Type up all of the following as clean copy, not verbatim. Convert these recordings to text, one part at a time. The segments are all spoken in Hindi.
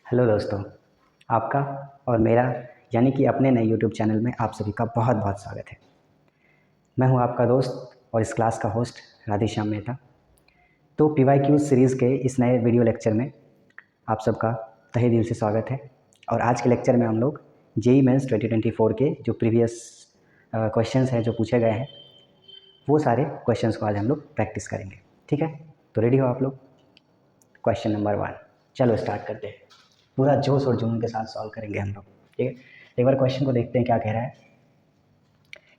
हेलो दोस्तों, आपका और मेरा यानी कि अपने नए यूट्यूब चैनल में आप सभी का बहुत बहुत स्वागत है। मैं हूं आपका दोस्त और इस क्लास का होस्ट राधेश्याम मेहता। तो PYQ सीरीज़ के इस नए वीडियो लेक्चर में आप सबका तहे दिल से स्वागत है। और आज के लेक्चर में हम लोग JEE मेंस 2024 के जो प्रीवियस क्वेश्चंस हैं जो पूछे गए हैं वो सारे क्वेश्चंस को आज हम लोग प्रैक्टिस करेंगे। ठीक है, तो रेडी हो आप लोग? क्वेश्चन नंबर 1, चलो स्टार्ट करते हैं। पूरा जोश और जुनून के साथ सॉल्व करेंगे हम लोग। ठीक है, एक बार क्वेश्चन को देखते हैं क्या कह रहा है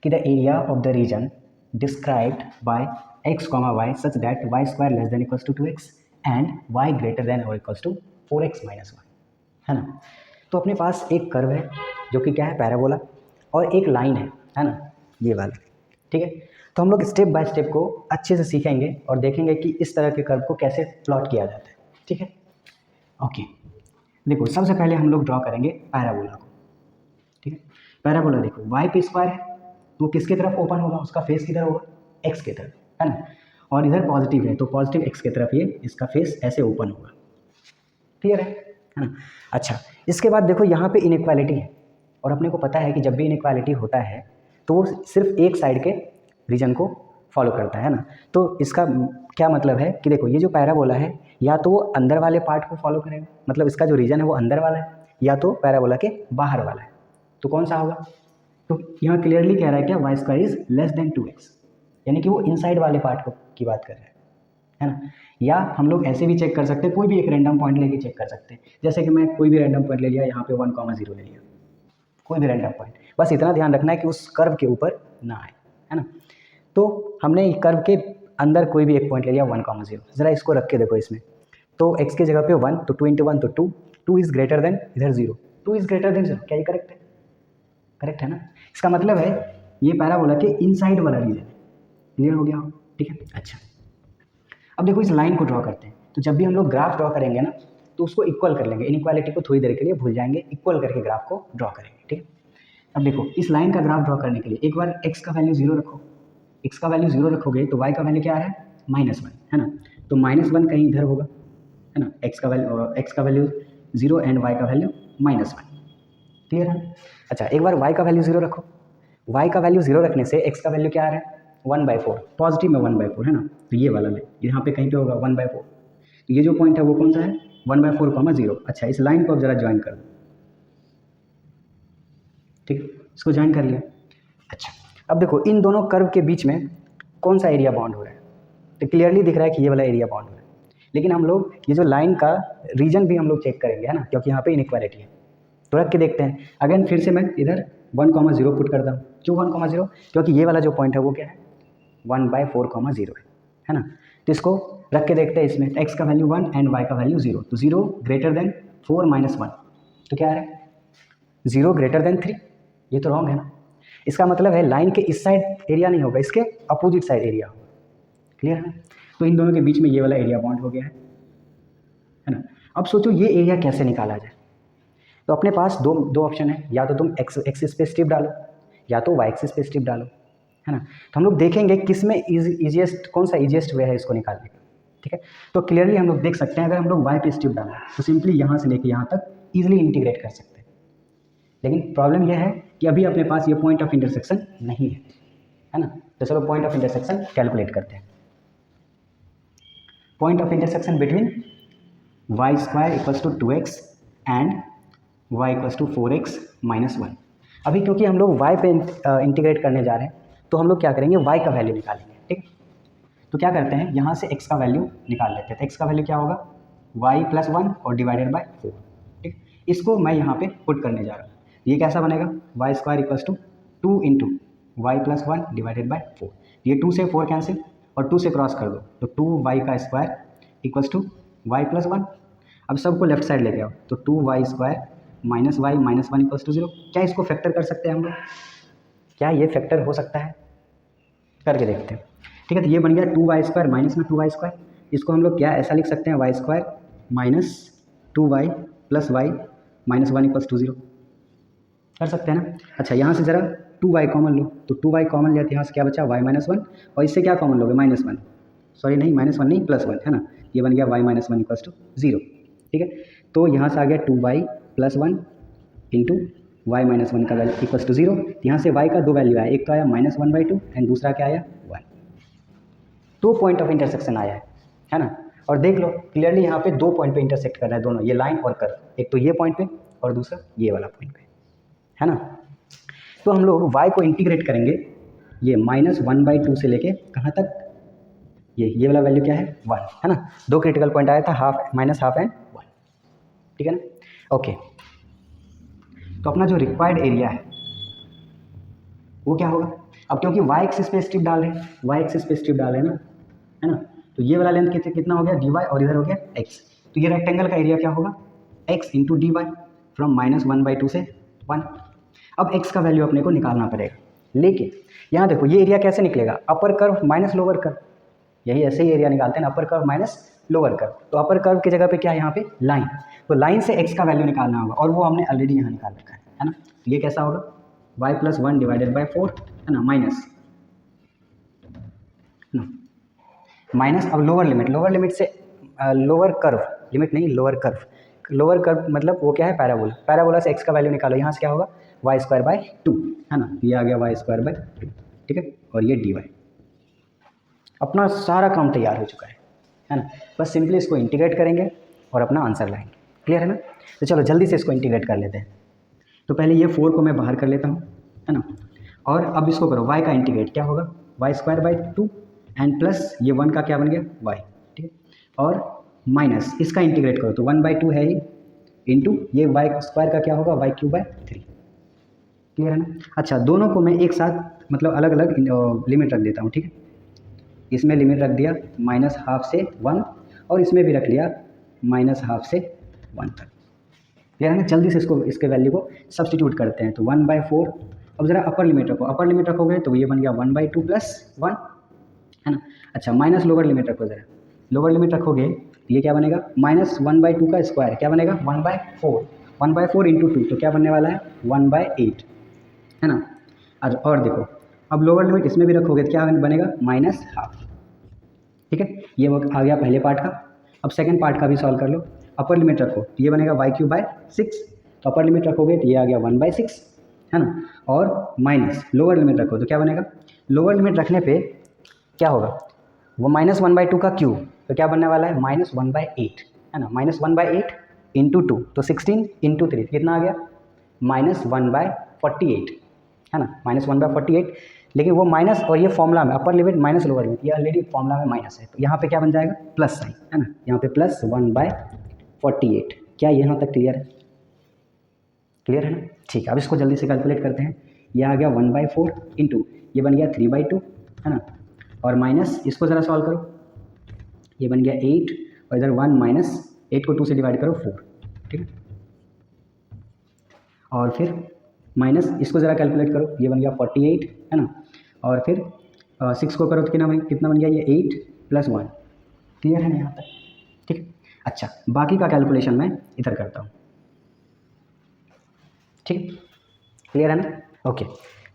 कि the area of the region described by x, y such that y square less than equals to 2x and y greater than और इक्वल्स टू 4x माइनस 1, है ना। तो अपने पास एक कर्व है जो कि क्या है, पैराबोला, और एक लाइन है ना, ये वाला। ठीक है, तो हम लोग स्टेप बाय स्टेप को अच्छे से सीखेंगे और देखेंगे कि इस तरह के कर्व को कैसे प्लॉट किया जाता है। ठीक है, ओके। देखो, सबसे पहले हम लोग ड्रॉ करेंगे पैराबोला को। ठीक है, पैराबोला देखो y पे स्क्वायर है तो किसके तरफ ओपन होगा, उसका फेस किधर होगा, x के तरफ, है ना। और इधर पॉजिटिव है तो पॉजिटिव x के तरफ ये इसका फेस ऐसे ओपन होगा। क्लियर है ना। अच्छा, इसके बाद देखो यहाँ पे इनइक्वालिटी है और अपने को पता है कि जब भी इनइक्वालिटी होता है तो वो सिर्फ एक साइड के रीजन को फॉलो करता है ना। तो इसका क्या मतलब है कि देखो, ये जो पैराबोला है या तो वो अंदर वाले पार्ट को फॉलो करेगा, मतलब इसका जो रीजन है वो अंदर वाला है, या तो पैराबोला के बाहर वाला है। तो कौन सा होगा? तो यहाँ क्लियरली कह रहा है क्या, y square is less than 2x, यानी कि वो इनसाइड वाले पार्ट को की बात कर रहा है ना। या हम लोग ऐसे भी चेक कर सकते हैं, कोई भी एक रैंडम पॉइंट लेके चेक कर सकते हैं। जैसे कि मैं कोई भी रैंडम पॉइंट ले लिया, यहाँ पे 1,0 ले लिया, कोई भी रैंडम पॉइंट, बस इतना ध्यान रखना है कि उस कर्व के ऊपर ना आए, है ना। तो हमने कर्व के अंदर कोई भी एक पॉइंट ले लिया 1,0, ज़रा इसको रख के देखो इसमें, तो x की जगह पे 1, तो 2 × 1 तो 2 इज़ ग्रेटर देन इधर 0, 2 इज़ ग्रेटर देन 0, क्या ये करेक्ट है? करेक्ट है ना। इसका मतलब है ये पैराबोला के इनसाइड वाला रीजन है। क्लियर हो गया? ठीक है, अच्छा। अब देखो, इस लाइन को ड्रॉ करते हैं। तो जब भी हम लोग ग्राफ ड्रॉ करेंगे ना तो उसको इक्वल कर लेंगे, इनइक्वालिटी को थोड़ी देर के लिए भूल जाएंगे, इक्वल करके ग्राफ को ड्रॉ करेंगे। ठीक है, अब देखो, इस लाइन का ग्राफ ड्रॉ करने के लिए एक बार x का वैल्यू 0 रखो। x का वैल्यू 0 रखोगे तो y का वैल्यू क्या आ रहा है, -1, है ना। तो -1 कहीं इधर होगा, है ना। x का वैल्यू 0 एंड y का वैल्यू -1। क्लियर है? अच्छा, एक बार y का वैल्यू 0 रखो। y का वैल्यू 0 रखने से x का वैल्यू क्या आ रहा है, 1/4, पॉजिटिव में 1/4, है ना। तो ये वाला ले, यहाँ पे कहीं पे होगा 1/4। तो ये जो पॉइंट है वो कौन सा है, 1/4, 0। अच्छा, इस लाइन को अब जरा ज्वाइन कर दो। ठीक है, इसको ज्वाइन कर लिया। अच्छा, अब देखो, इन दोनों कर्व के बीच में कौन सा एरिया बाउंड हो रहा है, तो क्लियरली दिख रहा है कि ये वाला एरिया बाउंड हो रहा है। लेकिन हम लोग ये जो लाइन का रीजन भी हम लोग चेक करेंगे, है ना, क्योंकि यहाँ पे इनइक्वालिटी है। तो रख के देखते हैं। अगेन फिर से मैं इधर 1,0 पुट करता हूँ। क्यों 1,0? क्योंकि ये वाला जो पॉइंट है वो क्या है, 1/4, है ना। तो इसको रख के देखते हैं इसमें, x का वैल्यू 1 एंड y का वैल्यू 0, तो 0 ग्रेटर देन 4 - 1, तो क्या आ रहा है, 0 ग्रेटर देन 3। ये तो रॉन्ग है ना। इसका मतलब है लाइन के इस साइड एरिया नहीं होगा, इसके अपोजिट साइड एरिया होगा। क्लियर है? तो इन दोनों के बीच में ये वाला एरिया बाउंड हो गया है ना। अब सोचो ये एरिया कैसे निकाला जाए। तो अपने पास दो ऑप्शन है, या तो तुम एक्सिस पे स्ट्रिप डालो या तो वाई एक्सिस पे स्ट्रिप डालो, है ना। तो हम लोग देखेंगे किस में ईजिएस्ट, कौन सा ईजिएस्ट वे है इसको निकालने का। ठीक है, तो क्लियरली हम लोग देख सकते हैं, अगर हम लोग वाई पे स्ट्रिप डालें तो सिंपली यहाँ से लेके यहाँ तक ईजिली इंटीग्रेट कर सकते हैं। लेकिन प्रॉब्लम यह है कि अभी अपने पास ये पॉइंट ऑफ इंटरसेक्शन नहीं है ना। तो चलो पॉइंट ऑफ इंटरसेक्शन कैलकुलेट करते हैं। Point of intersection between y square equals to 2x and y equals to 4x minus 1। अभी क्योंकि हम लोग y पे इंटीग्रेट करने जा रहे हैं तो हम लोग क्या करेंगे, y का वैल्यू निकालेंगे। ठीक, तो क्या करते हैं, यहाँ से x का वैल्यू निकाल लेते हैं। तो x का वैल्यू क्या होगा, y + 1 और डिवाइडेड बाय 4। ठीक, इसको मैं यहाँ पे पुट करने जा रहा हूँ। ये कैसा बनेगा, y square equals to 2 × y + 1 divided by 4। ये 2 से 4 कैंसिल और 2 से क्रॉस कर दो, तो 2y का स्क्वायर इक्वल्स टू y + 1। अब सबको लेफ्ट साइड लेके आओ, तो 2y square -y - 1 equals to 0। क्या इसको फैक्टर कर सकते हैं हम लोग? क्या ये फैक्टर हो सकता है? करके देखते हैं। ठीक है, तो ये बन गया 2y स्क्वायर माइनस में 2y स्क्वायर। इसको हम लोग क्या ऐसा लिख सकते हैं, y square -2y + y - 1 equals to 0 कर सकते हैं ना। अच्छा, यहाँ से ज़रा 2y कॉमन लो, तो 2y कॉमन लिया तो यहाँ से क्या बचा, y - 1, और इससे क्या कॉमन लोगे, -1, सॉरी नहीं -1 नहीं +1, है ना। ये बन गया y - 1 इक्वल्स टू 0। ठीक है, तो यहाँ से आ गया 2y plus 1 into Y minus 1 का वैल्यू इक्वल्स टू 0। यहाँ से y का दो वैल्यू आया, एक तो आया -1/2 एंड दूसरा क्या आया 1। दो पॉइंट ऑफ इंटरसेक्शन आया है ना। और देख लो क्लियरली यहाँ पे दो पॉइंट पे इंटरसेक्ट कर रहा है दोनों, ये लाइन और कर्व, एक तो ये पॉइंट पे और दूसरा ये वाला पॉइंट पे, है ना। तो हम लोग y को इंटीग्रेट करेंगे, ये -1/2 से लेके कहाँ तक, ये वाला वैल्यू क्या है 1, है ना। दो क्रिटिकल पॉइंट आया था, हाफ माइनस हाफ एंड 1, ठीक है ना। ओके, तो अपना जो रिक्वायर्ड एरिया है वो क्या होगा, अब क्योंकि y एक्सिस पे स्ट्रिप डाल रहे हैं, y एक्सिस पे स्ट्रिप डाल रहे हैं ना, है ना। तो ये वाला लेंथ कितना हो गया dy और इधर हो गया x। तो ये रेक्टेंगल का एरिया क्या होगा x into d y from -1/2 से 1। अब x का वैल्यू अपने को निकालना पड़ेगा, लेकिन यहाँ देखो ये एरिया कैसे निकलेगा, upper curve minus lower curve, यही ऐसे ही एरिया निकालते हैं, upper curve minus lower curve. तो अपर कर्व की जगह पे क्या है यहाँ पे लाइन, तो लाइन से x का वैल्यू निकालना होगा और वो हमने ऑलरेडी यहाँ निकाल रखा है ना। तो ये कैसा होगा y + 1 डिवाइडेड बाई 4, है ना, माइनस अब लोअर लिमिट से लोअर कर्व, लिमिट नहीं लोअर कर्व मतलब वो क्या है पैराबोला से x का वैल्यू निकालो, यहाँ से क्या होगा y²/2, है ना। ये आ गया y²/2, ठीक है। और ये dy, अपना सारा काम तैयार हो चुका है ना। बस सिंपली इसको इंटीग्रेट करेंगे और अपना आंसर लाएंगे, क्लियर है ना। तो चलो जल्दी से इसको इंटीग्रेट कर लेते हैं। तो पहले ये 4 को मैं बाहर कर लेता हूँ, है ना। और अब इसको करो, y का इंटीग्रेट क्या होगा y²/2 एंड प्लस ये 1 का क्या बन गया y, ठीक है। और माइनस इसका इंटीग्रेट करो तो 1/2 है ही, इंटू ये y² का क्या होगा y³/3, क्लियर है ना। अच्छा, दोनों को मैं एक साथ मतलब अलग अलग लिमिट रख देता हूँ, ठीक है। इसमें लिमिट रख दिया -½ से 1 और इसमें भी रख लिया -½ से 1 तक, क्लियर है ना। जल्दी से इसके वैल्यू को सब्सटीट्यूट करते हैं। तो 1/4, अब ज़रा अपर लिमिट रखो, अपर लिमिट रखोगे तो ये बन गया 1/2 + 1, है ना। अच्छा, माइनस लोअर लिमिट रखो, ज़रा लोअर लिमिट रखोगे तो ये क्या बनेगा -1/2 का स्क्वायर क्या बनेगा 1/4, 1/4 इंटू 2 तो क्या बनने वाला है 1/8, है ना। और देखो अब लोअर लिमिट इसमें भी रखोगे तो क्या बनेगा -½ ठीक है। ये आ गया पहले पार्ट का। अब सेकंड पार्ट का भी सॉल्व कर लो। अपर लिमिट रखो तो ये बनेगा y³/6, तो अपर लिमिट रखोगे तो ये आ गया 1/6, है ना। और माइनस लोअर लिमिट रखो तो क्या बनेगा, लोअर लिमिट रखने पे क्या होगा वो -1/2 का क्यूब, तो क्या बनने वाला है -1/8, है ना। -1/8 इंटू 2 तो 16 इंटू 3 कितना आ गया -1/48, है ना, -1/48। लेकिन वो माइनस और ये फॉर्मूला में upper limit minus lower limit ये ऑलरेडी फॉर्मूला में माइनस है, तो यहाँ पे क्या बन जाएगा प्लस साइन, है ना, यहाँ पे प्लस 1/48। क्या यहाँ तक क्लियर है, क्लियर है ना। ठीक है, अब इसको जल्दी से कैलकुलेट करते हैं। ये आ गया 1/4 इंटू ये बन गया 3/2, है ना। और माइनस इसको ज़रा सॉल्व करो, ये बन गया 8 और इधर 1 माइनस 8 को 2 से डिवाइड करो 4, ठीक है। और फिर माइनस इसको ज़रा कैलकुलेट करो, ये बन गया 48, है ना। और फिर 6 को करो तो कितना बन गया ये 8 + 1, क्लियर है ना यहाँ तक, ठीक है। अच्छा, बाकी का कैलकुलेशन मैं इधर करता हूँ, ठीक, क्लियर है ना। ओके,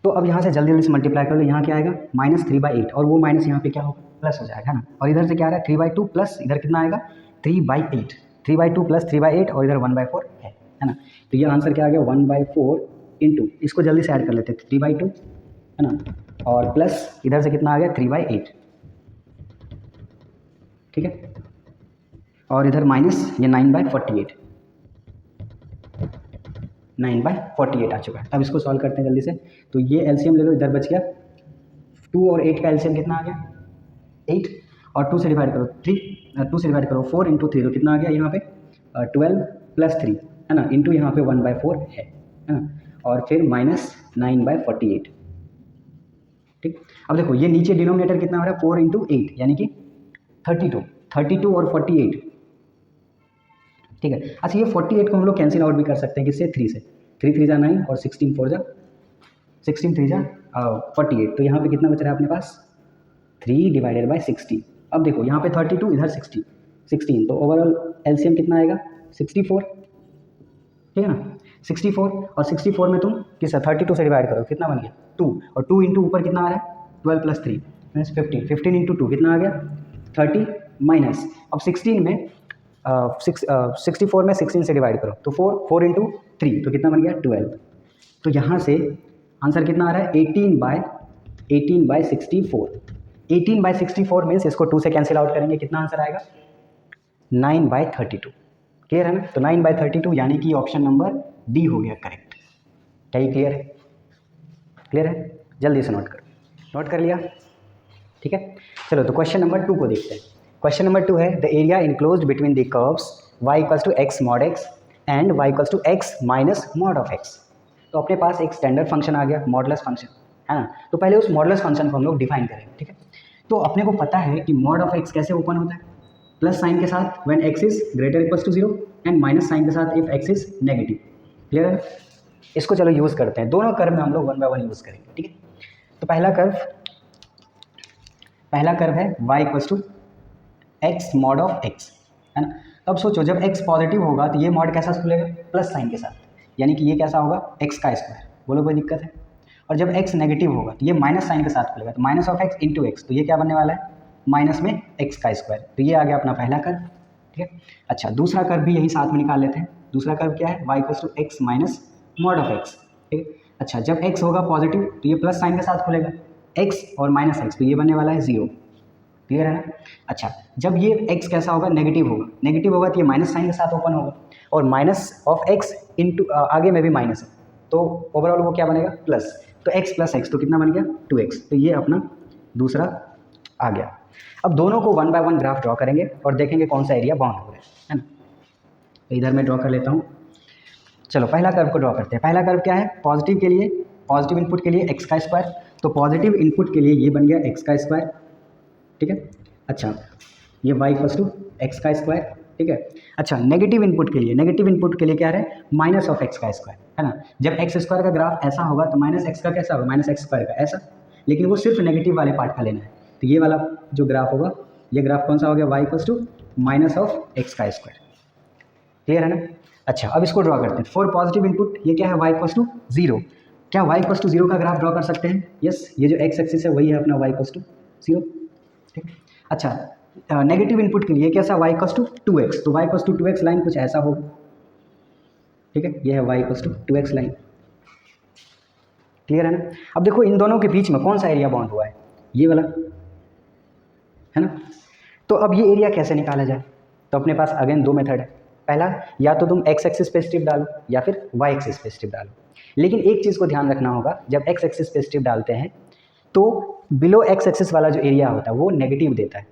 तो अब यहाँ से जल्दी से मल्टीप्लाई कर लो, यहाँ क्या आएगा -3/8 और वो माइनस यहाँ पे क्या होगा प्लस हो जाएगा, है ना। और इधर से क्या आ रहा है 3/2 प्लस इधर कितना आएगा 3/8, 3/2 + 3/8 और इधर 1/4 है ना। तो ये आंसर क्या आ गया 1/4 इंटू इसको जल्दी से ऐड कर लेते हैं 3/2, है ना, और प्लस इधर से कितना आ गया 3/8, ठीक है। और इधर माइनस ये 9/48, 9/48 आ चुका है। अब इसको सॉल्व करते हैं जल्दी से। तो ये एलसीएम ले लो, इधर बच गया 2 और 8 का एलसीएम कितना आ गया 8, और 2 से डिवाइड करो 3, 2 से डिवाइड करो 4 इंटू 3 तो कितना आ गया यहाँ पे 12 + 3, है ना, इंटू यहाँ पे 1/4 है ना। और फिर -9/48, ठीक। अब देखो ये नीचे डिनोमिनेटर कितना हो रहा है 4 इंटू 8 यानी कि 32 और 48, ठीक है। अच्छा, ये 48 को हम लोग कैंसिल आउट भी कर सकते हैं किससे 3 से, 3 3 जा 9 और 16 4 जा 48, तो यहाँ पे कितना बच रहा है अपने पास 3 डिवाइडेड बाई 16। अब देखो यहाँ पे 32 इधर 16, तो ओवरऑल एलसीएम कितना आएगा 64, ठीक है ना। 64 और 64 में तुम किस 32 से डिवाइड करो कितना बन गया 2, और 2 इंटू ऊपर कितना आ रहा है 12 + 3 मीन्स 15, 15 इंटू 2 कितना आ गया 30 माइनस अब 16 में 64 में 16 से डिवाइड करो तो 4 इंटू 3 तो कितना बन गया 12। तो यहाँ से आंसर कितना आ रहा है 18/64। 18/64 मीन्स इसको 2 से कैंसिल आउट करेंगे, कितना आंसर आएगा 9/32। क्लियर है ना? तो 9/32 यानी कि ऑप्शन नंबर डी हो गया करेक्ट। क्या ये क्लियर है? क्लियर है? जल्दी से नोट करो। नोट कर लिया? ठीक है, चलो तो क्वेश्चन नंबर 2 को देखते हैं। क्वेश्चन नंबर 2 है the area enclosed between the curves y equals to x mod x and y equals to x minus mod of x। तो अपने पास एक स्टैंडर्ड फंक्शन आ गया मॉडुलस फंक्शन, है ना? तो पहले उस मॉडुलस फंक्शन को हम लोग डिफाइन करेंगे। ठीक है, तो अपने को पता है कि मॉड ऑफ x कैसे ओपन होता है, प्लस साइन के साथ when x is greater equals to 0 and minus sign के साथ if x is negative. Clear है? इसको चलो यूज़ करते हैं, दोनों कर्व में हम लोग 1 बाय 1 यूज़ करेंगे। ठीक है, तो पहला कर्व है y equals to x mod of x, है ना? अब सोचो जब x पॉजिटिव होगा तो ये मॉड कैसा खुलेगा प्लस साइन के साथ, यानी कि ये कैसा होगा x का स्क्वायर। बोलो कोई दिक्कत है? और जब x नेगेटिव होगा तो ये माइनस साइन के साथ खुलेगा, तो minus of x into x, तो ये क्या बनने वाला है माइनस में x का स्क्वायर। तो ये आ गया अपना पहला कर्व। ठीक है, अच्छा दूसरा कर्व भी यही साथ में निकाल लेते हैं। दूसरा कर्व क्या है y equals to x minus mod of x। ठीक है, अच्छा जब x होगा पॉजिटिव तो ये प्लस साइन के साथ खुलेगा, x और माइनस x, तो ये बनने वाला है 0। क्लियर है ना? अच्छा जब ये x कैसा होगा नेगेटिव होगा तो ये माइनस साइन के साथ ओपन होगा, और माइनस ऑफ x इंटू आगे में भी माइनस है, तो ओवरऑल वो क्या बनेगा प्लस, तो x प्लस एक्स तो कितना बन गया 2x। तो ये अपना दूसरा आ गया। अब दोनों को 1 बाय 1 ग्राफ ड्रॉ करेंगे और देखेंगे कौन सा एरिया बाउंड हो रहा है ना? तो इधर मैं ड्रॉ कर लेता हूँ। चलो पहला कर्व को ड्रॉ करते हैं। पहला कर्व क्या है, पॉजिटिव के लिए, पॉजिटिव इनपुट के लिए x का स्क्वायर, तो पॉजिटिव इनपुट के लिए ये बन गया x का स्क्वायर। ठीक है, अच्छा ये y इक्वल्स टू एक्स का स्क्वायर। ठीक है, अच्छा नेगेटिव इनपुट के लिए क्या है माइनस ऑफ x का स्क्वायर, है ना? जब x स्क्वायर का ग्राफ ऐसा होगा तो माइनस एक्स का कैसा होगा माइनस एक्स स्क्वायर का ऐसा, लेकिन वो सिर्फ नेगेटिव वाले पार्ट का लेना है। तो ये वाला जो ग्राफ होगा, ये ग्राफ कौन सा हो गया y equals to minus of x का स्क्वायर। क्लियर है ना? अच्छा अब इसको ड्रॉ करते हैं। फॉर पॉजिटिव इनपुट ये क्या है y इक्वल्स टू 0। क्या y इक्वल्स टू 0 का ग्राफ ड्रॉ कर सकते हैं? यस, ये जो x एक्सिस है वही है अपना y इक्वल्स टू 0। ठीक, अच्छा नेगेटिव इनपुट के लिए कैसा y इक्वल्स टू 2x, तो y equals to 2x line कुछ ऐसा होगा। ठीक है, ये है y equals to 2x line. Clear है ना? अब देखो इन दोनों के बीच में कौन सा एरिया बाउंड हुआ है, ये वाला, है ना? तो अब ये एरिया कैसे निकाला जाए, तो अपने पास अगेन दो मेथड है। पहला, या तो तुम x एक्सिस पे स्ट्रिप डालो या फिर y एक्सिस पे स्ट्रिप डालो, लेकिन एक चीज़ को ध्यान रखना होगा, जब x एक्सिस पे स्ट्रिप डालते हैं तो बिलो x एक्सिस वाला जो एरिया होता है वो नेगेटिव देता है,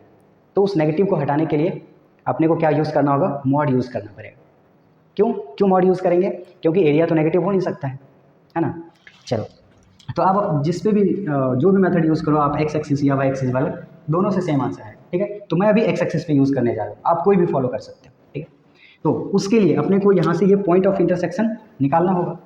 तो उस नेगेटिव को हटाने के लिए अपने को क्या यूज़ करना होगा, मॉड यूज़ करना पड़ेगा। क्यों मॉड यूज़ करेंगे, क्योंकि एरिया तो नेगेटिव हो नहीं सकता है ना? चलो तो आप जिस पे भी जो भी मेथड यूज़ करो, आप x एक्सिस या y एक्सिस वाला, दोनों से सेम आंसर है। ठीक है, तो मैं अभी x एक्सिस पे यूज़ करने जा रहा हूँ, आप कोई भी फॉलो कर सकते हो। ठीक है, तो उसके लिए अपने को यहाँ से ये पॉइंट ऑफ इंटरसेक्शन निकालना होगा,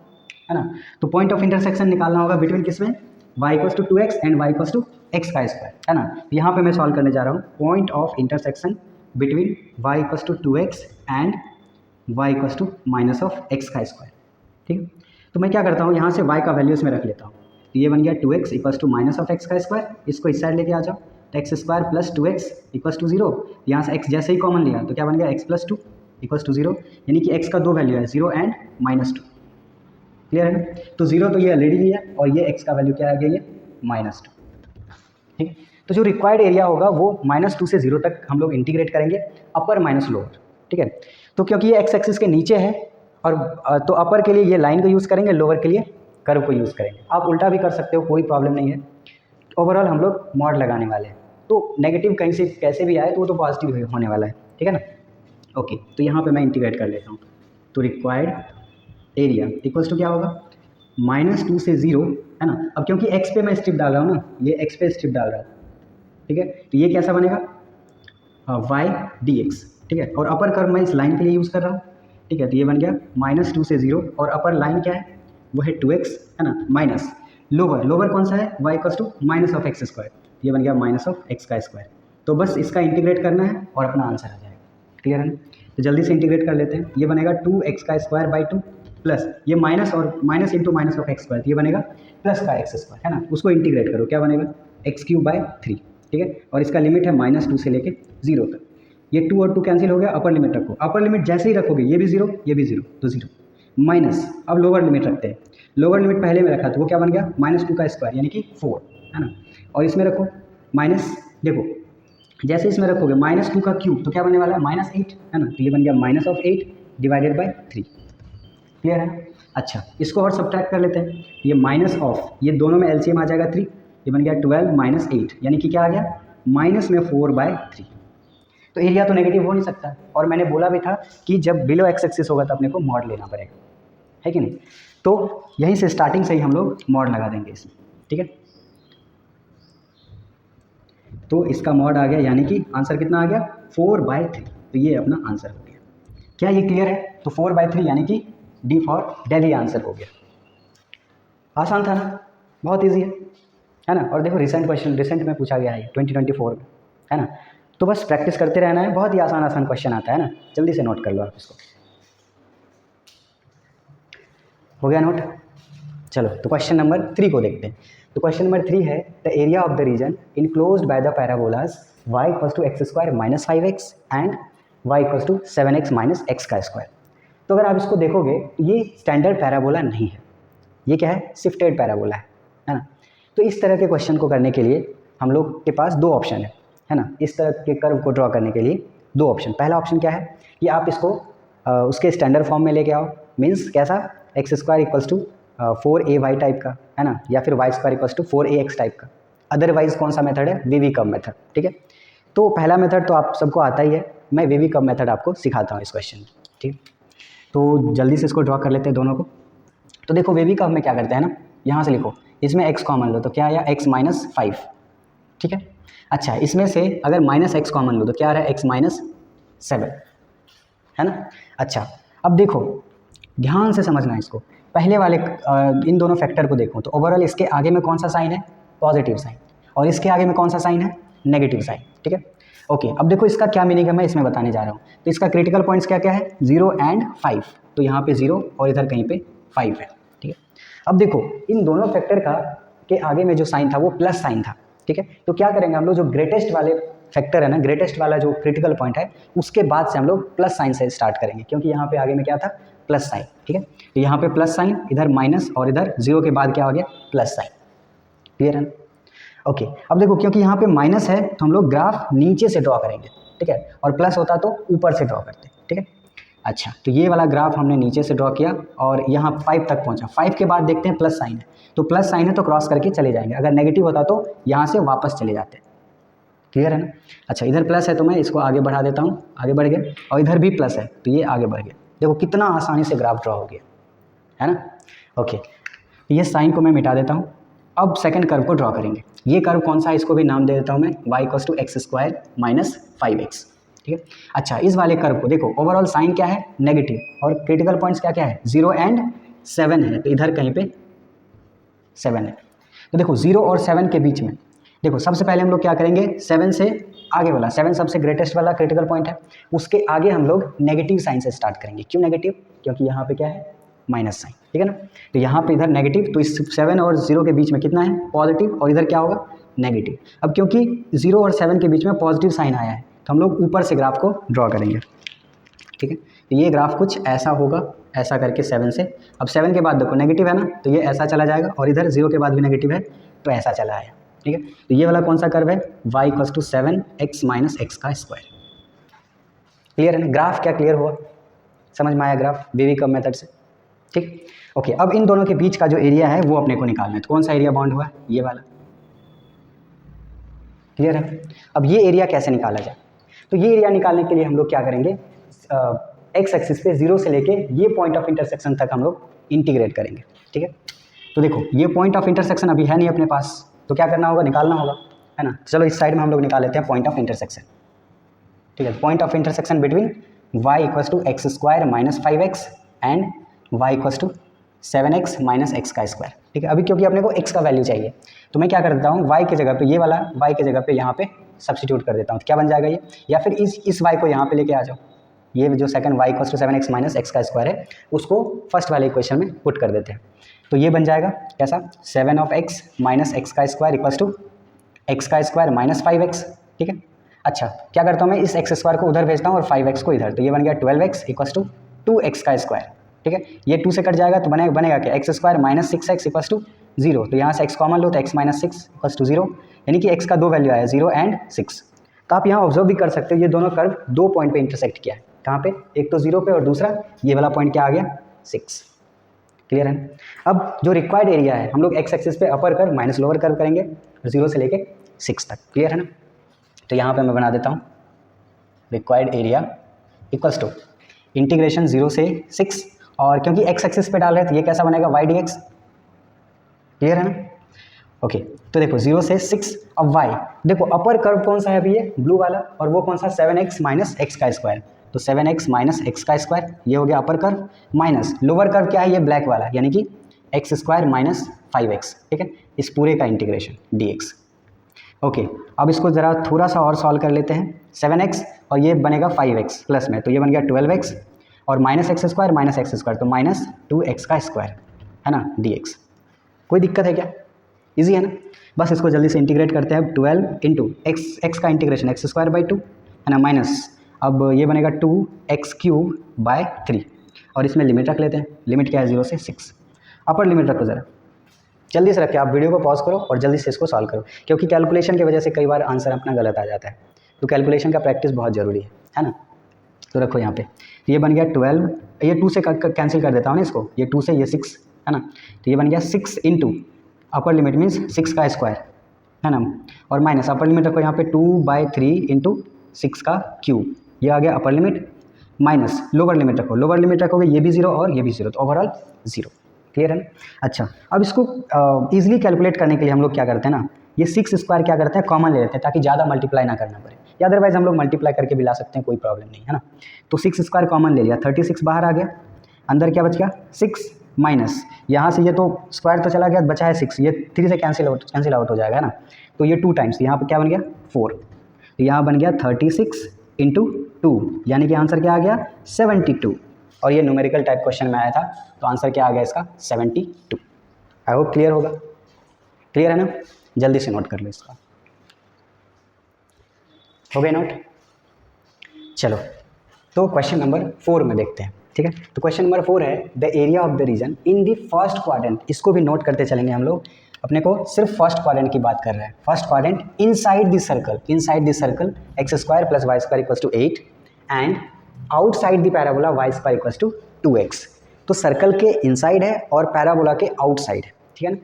है ना? तो पॉइंट ऑफ इंटरसेक्शन निकालना होगा बिटवीन किसमें, y equals to 2x and y equals to x का स्क्वायर, है ना? यहाँ पे मैं सॉल्व करने जा रहा हूँ point of intersection between y equals to 2x and y equals to minus of x का स्क्वायर। ठीक है, तो मैं क्या करता हूँ, यहाँ से y का वैल्यू इसमें रख लेता हूँ। तो ये बन गया 2x equals to minus of x का स्क्वायर, इसको इस साइड लेके आ जाओ, तो x square plus 2x equals to 0। यहाँ से x जैसे ही कॉमन लिया तो क्या बन गया x प्लस 2 इक्वल्स टू 0, यानी कि x का दो वैल्यू है 0 एंड -2। क्लियर है ना? तो 0 तो ये ऑलरेडी लिया, और ये x का वैल्यू क्या आ गया, ये -2। ठीक, तो जो रिक्वायर्ड एरिया होगा वो -2 से 0 तक हम लोग इंटीग्रेट करेंगे, अपर माइनस लोअर। ठीक है, तो क्योंकि ये x एक्सिस के नीचे है, और तो अपर के लिए ये लाइन को यूज़ करेंगे, लोअर के लिए कर्व को यूज़ करेंगे। आप उल्टा भी कर सकते हो, कोई प्रॉब्लम नहीं है। ओवरऑल हम लोग मॉड लगाने वाले हैं, तो नेगेटिव कहीं से कैसे भी आए तो वो तो पॉजिटिव होने वाला है। ठीक है ना? ओके, तो यहाँ पे मैं इंटीग्रेट कर लेता हूँ। तो रिक्वायर्ड एरिया इक्वल्स टू क्या होगा, -2 से 0, है ना? अब क्योंकि x पे मैं स्ट्रिप डाल रहा हूँ ना, ये x पे स्ट्रिप डाल रहा हूँ। ठीक है, तो ये कैसा बनेगा y dx। ठीक है, और अपर कर्व मैं इस लाइन के लिए यूज़ कर रहा हूँ। ठीक है, तो ये बन गया -2 से 0, और अपर लाइन क्या है, वो है 2x, है ना? माइनस लोअर कौन सा है, y equals to minus of x square, ये बन गया माइनस ऑफ एक्स का स्क्वायर। तो बस इसका इंटीग्रेट करना है और अपना आंसर आ जाएगा। क्लियर है ना? तो जल्दी से इंटीग्रेट कर लेते हैं। ये बनेगा 2x का स्क्वायर बाई 2 प्लस ये माइनस और minus into minus of x square, ये बनेगा प्लस का एक्स स्क्वायर, है ना? उसको इंटीग्रेट करो, क्या बनेगा x³ बाई 3। ठीक है, और इसका लिमिट है -2 से लेके 0 तक। ये 2 और 2 कैंसिल हो गया, अपर लिमिट रखो, अपर लिमिट जैसे ही रखोगे ये भी 0 ये भी 0 तो 0 माइनस, अब लोअर लिमिट रखते हैं, लोअर लिमिट पहले में रखा तो वो क्या बन गया -2 का स्क्वायर यानी कि 4 है ना, और इसमें रखो माइनस, देखो जैसे इसमें रखोगे -2 का क्यूब तो क्या बनने वाला है -8 है ना, तो ये बन गया -8 डिवाइडेड बाई 3, क्लियर है। अच्छा इसको और सब्ट्रैक्ट कर लेते हैं, ये माइनस ऑफ ये दोनों में एलसीएम आ जाएगा 3, ये बन गया 12 - 8 यानी कि क्या आ गया -4/3, तो एरिया तो नेगेटिव हो नहीं सकता, और मैंने बोला भी था कि जब बिलो एक्स एक्सिस होगा तो अपने को मॉड लेना पड़ेगा, है कि नहीं, तो यहीं से स्टार्टिंग से ही हम लोग मॉड लगा देंगे इसमें, ठीक है। तो इसका मॉड आ गया यानी कि आंसर कितना आ गया 4/3, तो ये अपना आंसर हो गया। क्या ये क्लियर है? तो 4/3 यानी कि डी फॉर दिल्ली आंसर हो गया। आसान था ना, बहुत ईजी है ना। और देखो रिसेंट क्वेश्चन रिसेंट में पूछा गया है 2024 में, है ना, तो बस प्रैक्टिस करते रहना है, बहुत ही आसान आसान क्वेश्चन आता है ना, जल्दी से नोट कर लो आप इसको। हो गया नोट? चलो तो क्वेश्चन नंबर 3 को देखते हैं। तो क्वेश्चन नंबर 3 है the area of the region enclosed by the parabolas y = x² - 5x and y = 7x - x²। तो अगर आप इसको देखोगे ये स्टैंडर्ड पैराबोला नहीं है, ये क्या है शिफ्टेड पैराबोला है ना। तो इस तरह के क्वेश्चन को करने के लिए हम लोग के पास दो ऑप्शन है ना, इस तरह के कर्व को ड्रॉ करने के लिए दो ऑप्शन। पहला ऑप्शन क्या है कि आप इसको उसके स्टैंडर्ड फॉर्म में लेके आओ, मीन्स कैसा x² = 4ay टाइप का है ना, या फिर y² = 4ax टाइप का। अदरवाइज कौन सा मेथड है वीवी कर्व मेथड, ठीक है। तो पहला मेथड तो आप सबको आता ही है, मैं वीवी कर्व मेथड आपको सिखाता हूँ इस क्वेश्चन में, ठीक। तो जल्दी से इसको ड्रॉ कर लेते हैं दोनों को। तो देखो वीवी कर्व में क्या करते हैं ना, यहाँ से लिखो, इसमें x कॉमन लो तो क्या आया x - 5, ठीक है। अच्छा इसमें से अगर -x कॉमन लो तो क्या आ रहा है x - 7, है ना। अच्छा अब देखो ध्यान से समझना है इसको, पहले वाले इन दोनों फैक्टर को देखो तो ओवरऑल इसके आगे में कौन सा साइन है पॉजिटिव साइन, और इसके आगे में कौन सा साइन है नेगेटिव साइन, ठीक है। ओके अब देखो इसका क्या मीनिंग है मैं इसमें बताने जा रहा हूँ। तो इसका क्रिटिकल पॉइंट्स क्या क्या है 0 और 5, तो यहाँ पे 0 और इधर कहीं पे 5 है, ठीक है। अब देखो इन दोनों फैक्टर का के आगे में जो साइन था वो प्लस साइन था, ठीक है। तो क्या करेंगे हम लोग जो ग्रेटेस्ट वाले फैक्टर है ना, ग्रेटेस्ट वाला जो क्रिटिकल पॉइंट है उसके बाद से हम लोग प्लस साइन से स्टार्ट करेंगे, क्योंकि यहाँ पे आगे में क्या था प्लस साइन, ठीक है। तो यहाँ पे प्लस साइन, इधर माइनस, और इधर 0 के बाद क्या हो गया प्लस साइन, क्लियर है ना। ओके अब देखो क्योंकि यहाँ पे माइनस है तो हम लोग ग्राफ नीचे से ड्रॉ करेंगे, ठीक है, और प्लस होता तो ऊपर से ड्रॉ करते, ठीक है। अच्छा तो ये वाला ग्राफ हमने नीचे से ड्रॉ किया और यहाँ 5 तक पहुँचा, 5 के बाद देखते हैं प्लस साइन है, तो प्लस साइन है तो क्रॉस करके चले जाएंगे, अगर नेगेटिव होता तो यहाँ से वापस चले जाते, क्लियर है ना। अच्छा इधर प्लस है तो मैं इसको आगे बढ़ा देता हूँ, आगे बढ़ गए, और इधर भी प्लस है तो ये आगे बढ़ गया। देखो कितना आसानी से ग्राफ ड्रॉ हो गया, है ना। ओके ये साइन को मैं मिटा देता हूँ। अब सेकंड कर्व को ड्रॉ करेंगे, ये कर्व कौन सा है इसको भी नाम दे देता हूँ मैं y = x² - 5x, ठीक है। अच्छा इस वाले कर्व को देखो ओवरऑल साइन क्या है नेगेटिव, और क्रिटिकल पॉइंट्स क्या क्या है 0 और 7 है, तो इधर कहीं पे 7 है। तो देखो 0 और 7 के बीच में देखो सबसे पहले हम लोग क्या करेंगे 7 से आगे वाला, 7 सबसे ग्रेटेस्ट वाला क्रिटिकल पॉइंट है, उसके आगे हम लोग नेगेटिव साइन से स्टार्ट करेंगे। क्यों नेगेटिव? क्योंकि यहाँ पे क्या है माइनस साइन, ठीक है ना। तो यहाँ पे इधर नेगेटिव, तो इस 7 और 0 के बीच में कितना है पॉजिटिव, और इधर क्या होगा नेगेटिव। अब क्योंकि 0 और 7 के बीच में पॉजिटिव साइन आया है तो हम लोग ऊपर से ग्राफ को ड्रॉ करेंगे, ठीक है। तो ये ग्राफ कुछ ऐसा होगा, ऐसा करके 7 से, अब 7 के बाद देखो नेगेटिव है ना तो ये ऐसा चला जाएगा, और इधर 0 के बाद भी नेगेटिव है तो ऐसा चला आया, ठीक है। तो ये वाला कौन सा कर्व है y = 7x - x², क्लियर है ना। ग्राफ क्या क्लियर हुआ, समझ में आया ग्राफ वीवी कर्व मेथड से, ठीक। ओके अब इन दोनों के बीच का जो एरिया है वो अपने को निकालना है, तो कौन सा एरिया बाउंड हुआ ये वाला, क्लियर है। अब ये एरिया कैसे निकाला जाए, तो ये एरिया निकालने के लिए हम लोग क्या करेंगे एक्स एक्सिस पे 0 से लेके ये पॉइंट ऑफ इंटरसेक्शन तक हम लोग इंटीग्रेट करेंगे, ठीक है। तो देखो ये पॉइंट ऑफ इंटरसेक्शन अभी है नहीं अपने पास, तो क्या करना होगा निकालना होगा, है ना। चलो इस साइड में हम लोग निकाल लेते हैं पॉइंट ऑफ इंटरसेक्शन, ठीक है। Point of intersection between y = x² - 5x and y = 7x - x², ठीक है। अभी क्योंकि अपने को x का वैल्यू चाहिए तो मैं क्या कर देता हूँ y की जगह पे ये वाला y की जगह पे यहाँ पे सब्स्टिट्यूट कर देता हूँ, तो क्या बन जाएगा ये, या फिर इस y को यहाँ पे लेके आ जाओ, ये जो सेकंड y = 7x - x² है उसको फर्स्ट वाले इक्वेशन में पुट कर देते हैं, तो ये बन जाएगा कैसा 7 of x - x² = x² - 5x, ठीक है। अच्छा क्या करता हूँ मैं, इस एक्स स्क्वायर को उधर भेजता हूँ और 5x को इधर, तो ये बन गया 12x इक्वस टू 2x का स्क्वायर। ठीक है, ये 2 से कट जाएगा तो बनेगा क्या, x square minus 6x equals to 0, तो यहाँ से x कॉमन लो तो x माइनस 6 इक्वस टू 0, यानी कि x का दो वैल्यू आया 0 एंड 6। तो आप यहाँ ऑब्जर्व भी कर सकते हो ये दोनों कर्व दो पॉइंट पे इंटरसेक्ट किया है, कहाँ पे, एक तो 0 पे और दूसरा ये वाला पॉइंट क्या आ गया 6। क्लियर है। अब जो रिक्वायर्ड एरिया है हम लोग एक्स एक्सिस पे upper curve minus lower curve करेंगे 0 से लेके 6 तक। क्लियर है ना। तो यहाँ पे मैं बना देता हूँ required area equals to integration 0 से 6, और क्योंकि एक्स एक्सिस पे डाल रहे हैं तो ये कैसा बनेगा y dx। क्लियर है ना। ओके तो देखो 0 से 6, अब y देखो अपर कर्व कौन सा है अभी, ये ब्लू वाला, और वो कौन सा 7x माइनस एक्स का स्क्वायर, तो 7x माइनस एक्स का स्क्वायर ये हो गया upper curve, minus lower curve क्या है ये ब्लैक वाला, यानी कि एक्स स्क्वायर माइनस 5x। ठीक है, इस पूरे का इंटीग्रेशन dx। ओके अब इसको ज़रा थोड़ा सा और सॉल्व कर लेते हैं, 7x और ये बनेगा 5x प्लस में, तो ये बन गया 12x और माइनस एक्स स्क्वायर तो माइनस 2x का स्क्वायर है ना dx। कोई दिक्कत है क्या, इजी है ना। बस इसको जल्दी से इंटीग्रेट करते हैं, 12 इंटू एक्स का इंटीग्रेशन एक्स स्क्वायर बाई 2 है ना, माइनस अब ये बनेगा 2x क्यूब बाय 3, और इसमें लिमिट रख लेते हैं, लिमिट क्या है 0 से 6, अपर लिमिट रखो ज़रा जल्दी से रखिए, आप वीडियो को पॉज करो और जल्दी से इसको सॉल्व करो, क्योंकि कैलकुलेशन की वजह से कई बार आंसर अपना गलत आ जाता है, तो कैलकुलेशन का प्रैक्टिस बहुत ज़रूरी है ना। तो रखो यहाँ पे, ये बन गया 12, ये 2 से कैंसिल कर देता हूँ ना इसको, ये 2 से ये 6 है ना, तो ये बन गया 6 इंटू अपर लिमिट मीन्स 6 का स्क्वायर है ना, और माइनस अपर लिमिट रखो यहाँ पे 2/3 इंटू 6 का क्यूब, ये आ गया upper limit, minus lower limit रखो, लोअर लिमिट रखोगे ये भी 0 और ये भी 0, तो ओवरऑल 0। क्लियर है ना। अच्छा अब इसको ईजिली कैलकुलेट करने के लिए हम लोग क्या करते हैं ना, ये 6 स्क्वायर क्या करते हैं कॉमन ले लेते हैं, ताकि ज़्यादा मल्टीप्लाई ना करना पड़े, या अदरवाइज हम लोग मल्टीप्लाई करके भी ला सकते हैं, कोई प्रॉब्लम नहीं है ना। तो 6 स्क्वायर कॉमन ले लिया, 36 बाहर आ गया, अंदर क्या बच गया 6 माइनस यहाँ से ये तो स्क्वायर तो चला गया, बचा है 6, ये 3 से कैंसिल आउट हो जाएगा ना, तो ये 2 टाइम्स यहाँ पर क्या बन गया 4, तो यहाँ बन गया 36 इंटू 2, यानी कि आंसर क्या आ गया 72, और ये न्यूमेरिकल टाइप क्वेश्चन में आया था, तो आंसर क्या आ गया इसका 72। आई होप क्लियर होगा, क्लियर है ना। जल्दी से नोट कर लो इसका, हो गए नोट। चलो तो क्वेश्चन नंबर 4 में देखते हैं। ठीक है, तो क्वेश्चन नंबर 4 है the area of the region in the first quadrant, इसको भी नोट करते चलेंगे हम लोग, अपने को सिर्फ फर्स्ट क्वाड्रेंट की बात कर रहे हैं। First quadrant inside the circle x square plus y square equals to 8 and outside the parabola y square equals to 2x। तो सर्कल के इनसाइड है और पैराबोला के आउटसाइड है, ठीक है ना।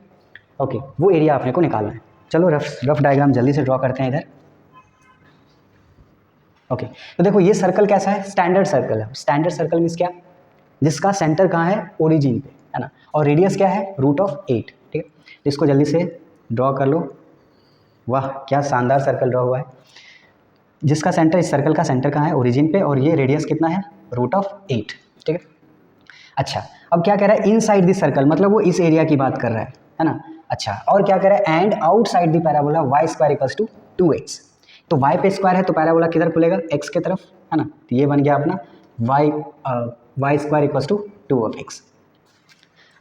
ओके वो एरिया अपने को निकालना है। चलो रफ डायग्राम जल्दी से ड्रॉ करते हैं इधर। ओके तो देखो ये सर्कल कैसा है, स्टैंडर्ड सर्कल है। स्टैंडर्ड सर्कल मीन्स क्या, जिसका सेंटर कहाँ है ओरिजिन पे है ना, और रेडियस क्या है √8। ठीक है, तो इसको जल्दी से ड्रॉ कर लो। वाह क्या शानदार सर्कल ड्रॉ हुआ है, जिसका सेंटर, इस सर्कल का सेंटर कहाँ है ओरिजिन पे, और ये रेडियस कितना है √8। ठीक है, अच्छा अब क्या कह रहा है इनसाइड दिस सर्कल, मतलब वो इस एरिया की बात कर रहा है ना। अच्छा और क्या कह रहा है and outside the parabola y square equals to 2x। तो y पे स्क्वायर है तो पैराबोला किधर खुलेगा x के तरफ है ना, तो ये बन गया अपना Y square equals to 2x।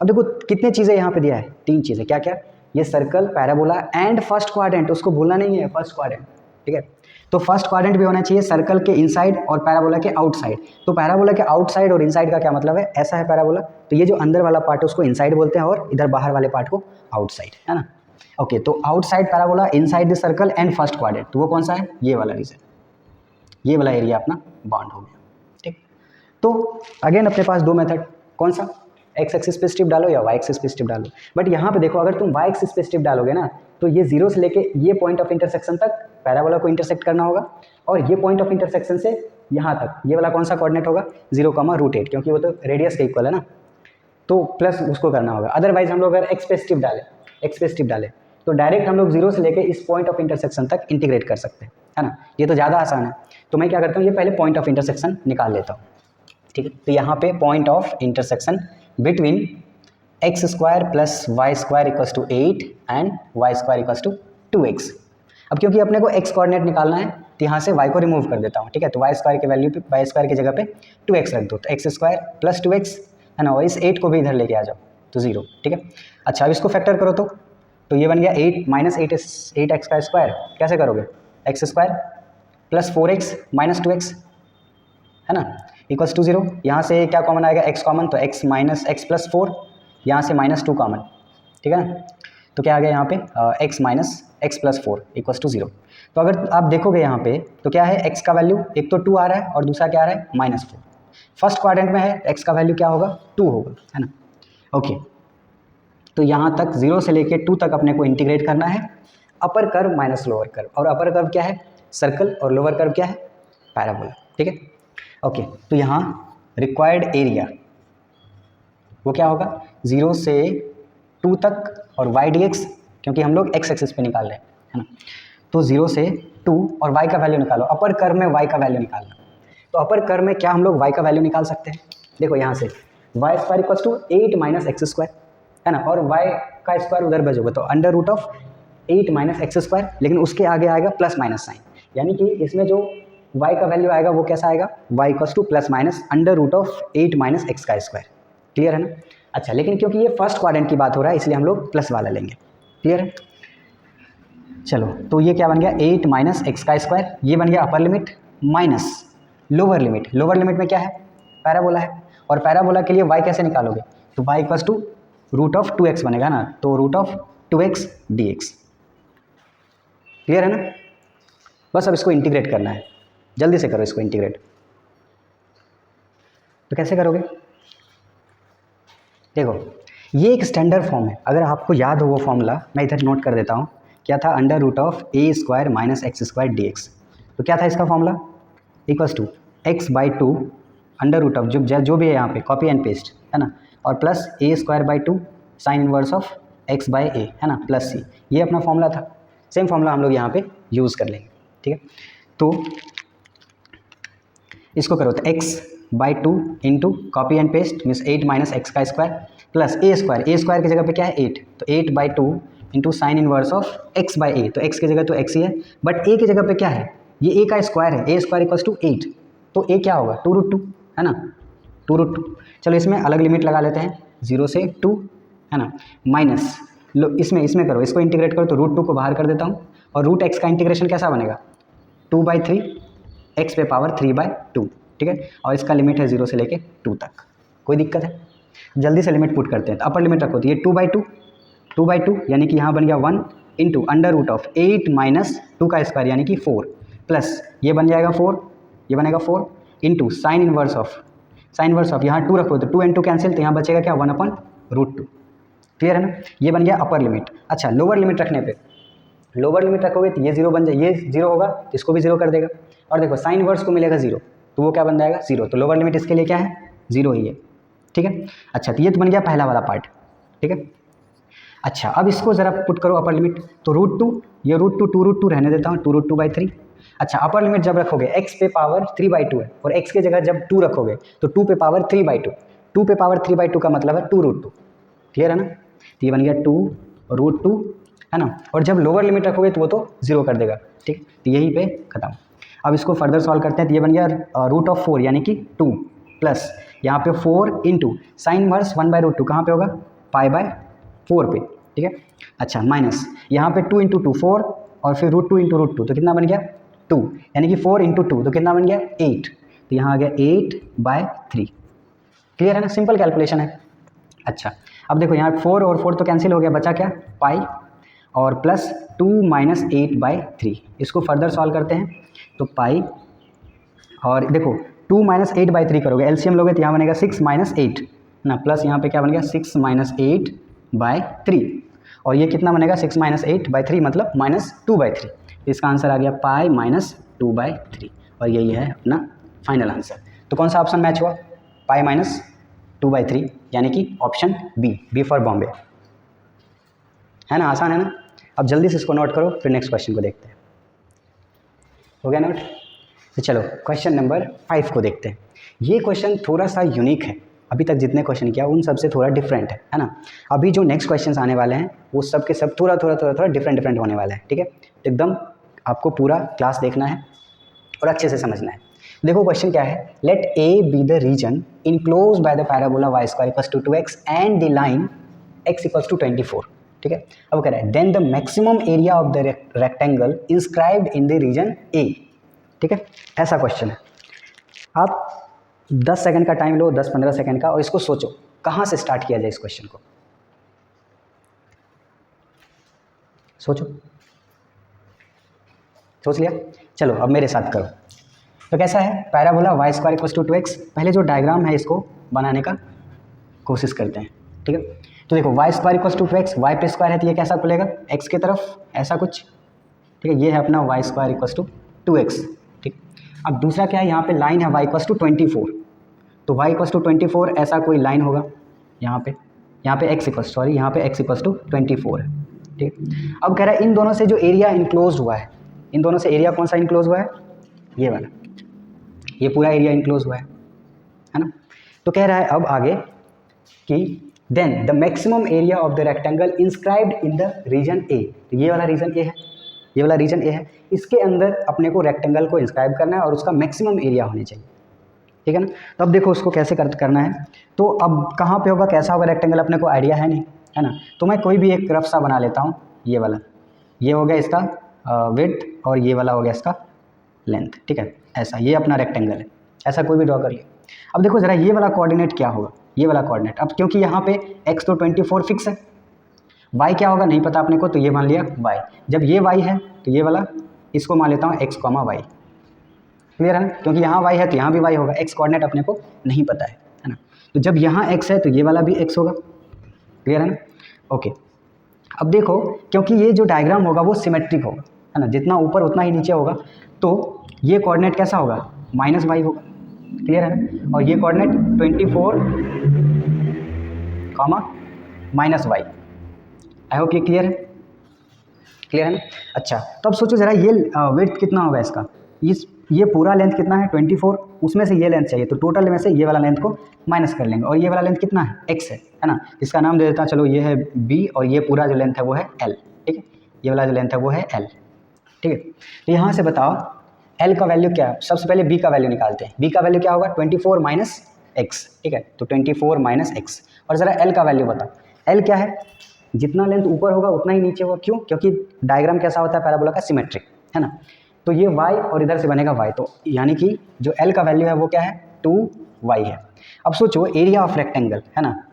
अब देखो कितने चीज़ें यहाँ पे दिया है, 3 चीज़ें, क्या क्या, ये circle, parabola and first quadrant, उसको भूलना नहीं है फर्स्ट क्वाड्रेंट। ठीक है, तो फर्स्ट क्वाड्रेंट भी होना चाहिए सर्कल के इनसाइड और पैराबोला के आउटसाइड। तो पैराबोला के आउटसाइड और इनसाइड का क्या मतलब है, ऐसा है पैराबोला, तो ये जो अंदर वाला पार्ट है उसको इनसाइड बोलते हैं और इधर बाहर वाले पार्ट को आउटसाइड, है ना। ओके तो outside parabola inside the circle and first quadrant, तो वो कौन सा है, ये वाला रीजन, ये वाला एरिया अपना बाउंड हो गया। ठीक, तो अगेन अपने पास 2 मेथड, कौन सा, एक्स एक्सिस पे स्ट्रिप डालो या वाई एक्सिस पे स्ट्रिप डालो। बट यहाँ पे देखो अगर तुम वाई एक्सिस पे स्ट्रिप डालोगे ना, तो ये 0 से लेके ये पॉइंट ऑफ इंटरसेक्शन तक पैराबोला को इंटरसेक्ट करना होगा, और ये पॉइंट ऑफ इंटरसेक्शन से यहाँ तक ये वाला कौन सा कोऑर्डिनेट होगा 0,√8, क्योंकि वो तो रेडियस के इक्वल है ना, तो प्लस उसको करना होगा। अदरवाइज हम लोग अगर एक्स पे स्ट्रिप डालें तो डायरेक्ट हम लोग 0 से लेके इस पॉइंट ऑफ इंटरसेक्शन तक इंटीग्रेट कर सकते हैं, है ना। ये तो ज़्यादा आसान है, तो मैं क्या करता हूँ ये पहले पॉइंट ऑफ इंटरसेक्शन निकाल लेता हूँ। ठीक है, तो यहाँ पे point of intersection between x square plus y square equals to 8 and y square equals to 2x। अब क्योंकि अपने को x कोऑर्डिनेट निकालना है तो यहाँ से y को रिमूव कर देता हूँ। ठीक है, तो वाई स्क्वायर के वैल्यू पे, वाई स्क्वायर की जगह पे 2x रख दो, तो एक्स स्क्वायर प्लस 2x है ना, और इस 8 को भी इधर लेके आ जाओ तो 0। ठीक है, अच्छा अब इसको फैक्टर करो तो ये बन गया 8 माइनस 8x का स्क्वायर, कैसे करोगे, x square plus 4x minus 2x, है ना, इक्वल्स टू 0। यहाँ से क्या कॉमन आएगा, x कॉमन, तो x माइनस एक्स प्लस 4, यहाँ से माइनस 2 कॉमन, ठीक है ना, तो क्या आ गया यहाँ पे x minus x plus 4 equals to 0। तो अगर आप देखोगे यहाँ पे तो क्या है, x का वैल्यू एक तो 2 आ रहा है और दूसरा क्या आ रहा है, -4। फर्स्ट क्वाड्रेंट में है, x का वैल्यू क्या होगा, 2 होगा, है ना। ओके, तो यहाँ तक 0 से लेके 2 तक अपने को इंटीग्रेट करना है, upper curve minus lower curve, और अपर कर्व क्या है, सर्कल, और लोअर कर्व क्या है, पैराबोला, ठीक है। ओके, तो यहाँ रिक्वायर्ड एरिया वो क्या होगा, 0 से 2 तक और y dx, क्योंकि हम लोग x एक्सिस पे निकाल रहे हैं, है ना, तो 0 से 2 और y का वैल्यू निकालो, अपर कर्व में y का वैल्यू निकालना। तो अपर कर्व में क्या हम लोग y का वैल्यू निकाल सकते हैं, देखो यहाँ से y square equals to 8 minus x square, है ना, और y का स्क्वायर उधर भेजोगे तो under root of 8 minus x square, लेकिन उसके आगे आएगा प्लस माइनस साइन, यानी कि इसमें जो y का वैल्यू आएगा वो कैसा आएगा, y equals to plus minus under root of 8 minus x का स्क्वायर। क्लियर है ना। अच्छा, लेकिन क्योंकि ये फर्स्ट क्वाड्रेंट की बात हो रहा है इसलिए हम लोग प्लस वाला लेंगे। क्लियर है। चलो, तो ये क्या बन गया, 8 माइनस एक्स का स्क्वायर, ये बन गया upper limit, minus lower limit. Lower limit में क्या है, पैराबोला है, और पैराबोला के लिए y कैसे निकालोगे, तो y equals to root of 2x बनेगा ना, तो root of 2x dx। Clear है ना। बस अब इसको इंटीग्रेट करना है, जल्दी से करो इसको इंटीग्रेट। तो कैसे करोगे, देखो ये एक स्टैंडर्ड फॉर्म है, अगर आपको याद हो वो फॉर्मूला मैं इधर नोट कर देता हूँ, क्या था, under root of a square minus x square d x. तो क्या था इसका formula, equals to x by 2 under root of जो भी है यहाँ पे कॉपी एंड पेस्ट, है ना, और plus a square by 2 sine inverse of x by a, है ना, प्लस c। ये अपना फॉर्मूला था, सेम फॉर्मूला हम लोग यहाँ पे यूज़ कर लेंगे, ठीक है। तो इसको करो तो x by 2 into copy and paste means 8 minus x का स्क्वायर प्लस a स्क्वायर की जगह पे क्या है 8, तो 8 by 2 into sine inverse of x by a, तो x की जगह तो x ही है, बट a की जगह पे क्या है, ये a का स्क्वायर है, a स्क्वायर इक्वल्स टू 8, तो a क्या होगा 2√2, है ना, 2√2। चलो इसमें अलग लिमिट लगा लेते हैं, 0 से 2, है ना, माइनस लो इसमें करो, इसको इंटीग्रेट करो तो √2 को बाहर कर देता हूँ, और रूट एक्स का इंटीग्रेशन कैसा बनेगा, 2/3 x पे पावर 3/2, ठीक है, और इसका लिमिट है 0 से लेके 2 तक। कोई दिक्कत है, जल्दी से लिमिट पुट करते हैं। तो अपर लिमिट रखो, तो ये 2/2 यानी कि यहाँ बन गया 1 into under root of 8 minus 2 का स्क्वायर यानी कि 4, प्लस ये बन जाएगा 4, ये बनेगा 4 इंटू साइन इनवर्स ऑफ यहाँ 2 रखो तो 2 and 2 कैंसिल, तो यहाँ बचेगा क्या 1/√2। क्लियर है ना, ये बन गया अपर लिमिट। अच्छा, लोअर लिमिट रखने पे, लोअर लिमिट रखोगे तो ये 0 बन जाए, ये 0 होगा तो इसको भी 0 कर देगा, और देखो साइन इनवर्स को मिलेगा 0, तो वो क्या बन जाएगा 0, तो लोअर लिमिट इसके लिए क्या है 0 ही है, ठीक है। अच्छा, तो ये तो बन गया पहला वाला पार्ट, ठीक है। अच्छा, अब इसको ज़रा पुट करो अपर लिमिट, तो √2, ये √2 2√2 रहने देता हूँ, 2√2/3। अच्छा, अपर लिमिट जब रखोगे x पे पावर 3/2 है, और x की जगह जब 2 रखोगे तो 2 पे पावर 3/2, 2 पे पावर 3/2 का मतलब है 2√2। क्लियर है ना, तो ये बन गया 2√2, है ना, और जब लोअर लिमिट रखोगे तो वो तो 0 कर देगा, ठीक, तो यहीं पे खत्म। अब इसको फर्दर सॉल्व करते हैं, तो ये बन गया √4 यानी कि 2 प्लस यहाँ पे 4 इंटू साइन इनवर्स 1/√2 कहाँ पे होगा, π/4 पे, ठीक है। अच्छा, माइनस यहाँ पे 2 इंटू 2 4, और फिर √2 इंटू √2 तो कितना बन गया 2, यानी कि 4 इंटू 2 तो कितना बन गया 8, तो यहाँ आ गया 8/3। क्लियर है ना, सिंपल कैलकुलेशन है। अच्छा, अब देखो यहाँ 4 और 4 तो कैंसिल हो गया, बचा क्या पाई और प्लस 2 माइनस 8/3। इसको फर्दर सॉल्व करते हैं, तो पाई और देखो 2 माइनस 8/3 करोगे, एलसीएम लोगे तो यहाँ बनेगा 6 माइनस 8 ना, प्लस यहाँ पे क्या बन गया 6 माइनस 8/3, और ये कितना बनेगा 6 माइनस 8/3 मतलब -2/3। इसका आंसर आ गया पाई -2/3, और यही है अपना फाइनल आंसर। तो कौन सा ऑप्शन मैच हुआ, पाई -2/3 यानी कि ऑप्शन बी फॉर बॉम्बे, है ना, आसान है ना। अब जल्दी से इसको नोट करो, फिर नेक्स्ट क्वेश्चन को देखते हैं। हो गया नोट, तो चलो क्वेश्चन नंबर 5 को देखते हैं। ये क्वेश्चन थोड़ा सा यूनिक है, अभी तक जितने क्वेश्चन किया उन सबसे थोड़ा डिफरेंट है ना। अभी जो नेक्स्ट क्वेश्चंस आने वाले हैं वो सब के सब थोड़ा डिफरेंट होने वाले हैं, ठीक है। तो एकदम आपको पूरा क्लास देखना है और अच्छे से समझना है। देखो क्वेश्चन क्या है, let A be the region enclose by the parabola y square equals to 2x and the line x equals to 24, ठीक है। अब कह रहा है then the maximum area of the rectangle inscribed in the region A, ठीक है, ऐसा क्वेश्चन है। आप 10 सेकंड का टाइम लो, 10-15 सेकंड का, और इसको सोचो कहाँ से स्टार्ट किया जाए इस क्वेश्चन को। सोचो, सोच लिया? चलो अब मेरे साथ करो। तो कैसा है, parabola y square equals to 2x। पहले जो डायग्राम है इसको बनाने का कोशिश करते हैं, ठीक है। तो देखो y square equals to 2x, y पे स्क्वायर है तो ये कैसा खुलेगा, x की तरफ ऐसा कुछ, ठीक है। ये है अपना Y square equals to 2x, ठीक। अब दूसरा क्या है, यहाँ पे लाइन है वाई इक्वल्स टू 24, तो वाई इक्वल्स टू 24 ऐसा कोई लाइन होगा यहाँ पे x इक्वल्स, सॉरी यहाँ पे x इक्वल्स टू 24 है, ठीक। अब कह रहा है इन दोनों से जो एरिया इनक्लोज हुआ है, इन दोनों से एरिया कौन सा इनक्लोज हुआ है, ये वाला, ये पूरा एरिया इनक्लोज हुआ है ना। तो कह रहा है अब आगे कि then the maximum area of the rectangle inscribed in the region A, तो ये वाला रीजन ए है, ये वाला रीजन ए है, इसके अंदर अपने को रेक्टेंगल को इंस्क्राइब करना है और उसका मैक्सिमम एरिया होनी चाहिए, ठीक है ना। तो अब देखो उसको कैसे करना है। तो अब कहाँ पे होगा, कैसा होगा रेक्टेंगल, अपने को आइडिया है नहीं, है ना। तो मैं कोई भी एक रफ सा बना लेता हूँ, ये वाला, ये हो गया इसका विड्थ और ये वाला हो गया इसका लेंथ, ठीक है। ऐसा ये अपना रेक्टेंगल है, ऐसा कोई भी ड्रॉ करिए। अब देखो ज़रा ये वाला कोऑर्डिनेट क्या होगा, ये वाला कोऑर्डिनेट, अब क्योंकि यहाँ पे x तो 24 फिक्स है, y क्या होगा नहीं पता अपने को, तो ये मान लिया y। जब ये y है तो ये वाला इसको मान लेता हूँ x, y, क्लियर है ना, क्योंकि यहाँ y है तो यहाँ भी y होगा, x कोऑर्डिनेट अपने को नहीं पता है ना। तो जब यहाँ x है तो ये वाला भी x होगा, क्लियर है ना, ओके। अब देखो क्योंकि ये जो डायग्राम होगा वो सिमेट्रिक होगा, है ना, जितना ऊपर उतना ही नीचे होगा, तो ये कोऑर्डिनेट कैसा होगा, -y होगा, क्लियर है ना। और ये कोऑर्डिनेट 24, -y। आई होप ये क्लियर है, क्लियर है ना। अच्छा तो अब सोचो ज़रा ये विड्थ कितना होगा इसका, ये पूरा लेंथ कितना है 24, उसमें से ये लेंथ चाहिए, तो टोटल में से ये वाला लेंथ को माइनस कर लेंगे, और ये वाला लेंथ कितना है, x है ना। इसका नाम दे देता हूँ, चलो ये है b, और ये पूरा जो लेंथ है वो है l, ठीक है। ये वाला जो लेंथ है वो है l, ठीक है। तो यहाँ से बताओ l का वैल्यू क्या है, सबसे पहले b का वैल्यू निकालते हैं। b का वैल्यू क्या होगा, 24 माइनस x, ठीक है। तो 24 माइनस x, और ज़रा l का वैल्यू बताओ। l क्या है, जितना लेंथ ऊपर होगा उतना ही नीचे होगा, क्यों, क्योंकि डायग्राम कैसा होता है पैराबोला का, सिमेट्रिक, है ना। तो ये y और इधर से बनेगा y, तो यानी कि जो l का वैल्यू है वो क्या है, 2y है। अब सोचो एरिया ऑफ रेक्टेंगल, है ना,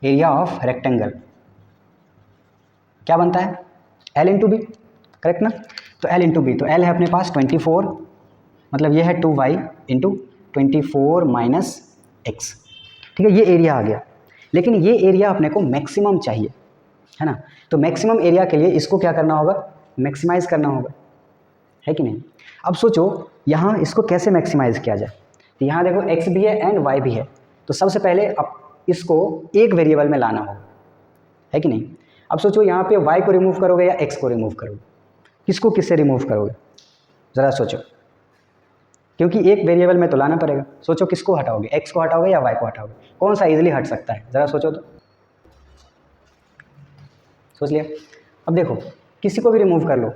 एरिया ऑफ रेक्टेंगल क्या बनता है, l इंटू बी, करेक्ट ना। तो l इंटू बी, तो l है अपने पास 24, मतलब ये है 2y इंटू 24 माइनस x, ठीक है। ये एरिया आ गया, लेकिन ये एरिया अपने को मैक्सिमम चाहिए, है ना। तो मैक्सिमम एरिया के लिए इसको क्या करना होगा, मैक्सिमाइज करना होगा, है कि नहीं। अब सोचो यहाँ इसको कैसे मैक्सिमाइज किया जाए, तो यहाँ देखो x भी है एंड y भी है, तो सबसे पहले अब इसको एक वेरिएबल में लाना होगा, है कि नहीं। अब सोचो यहाँ पे y को रिमूव करोगे या x को रिमूव करोगे, किसको किससे रिमूव करोगे, ज़रा सोचो, क्योंकि एक वेरिएबल में तो लाना पड़ेगा। सोचो किसको हटाओगे, x को हटाओगे या y को हटाओगे, कौन सा इजीली हट सकता है, ज़रा सोचो तो, सोच लिया। अब देखो किसी को भी रिमूव कर लो,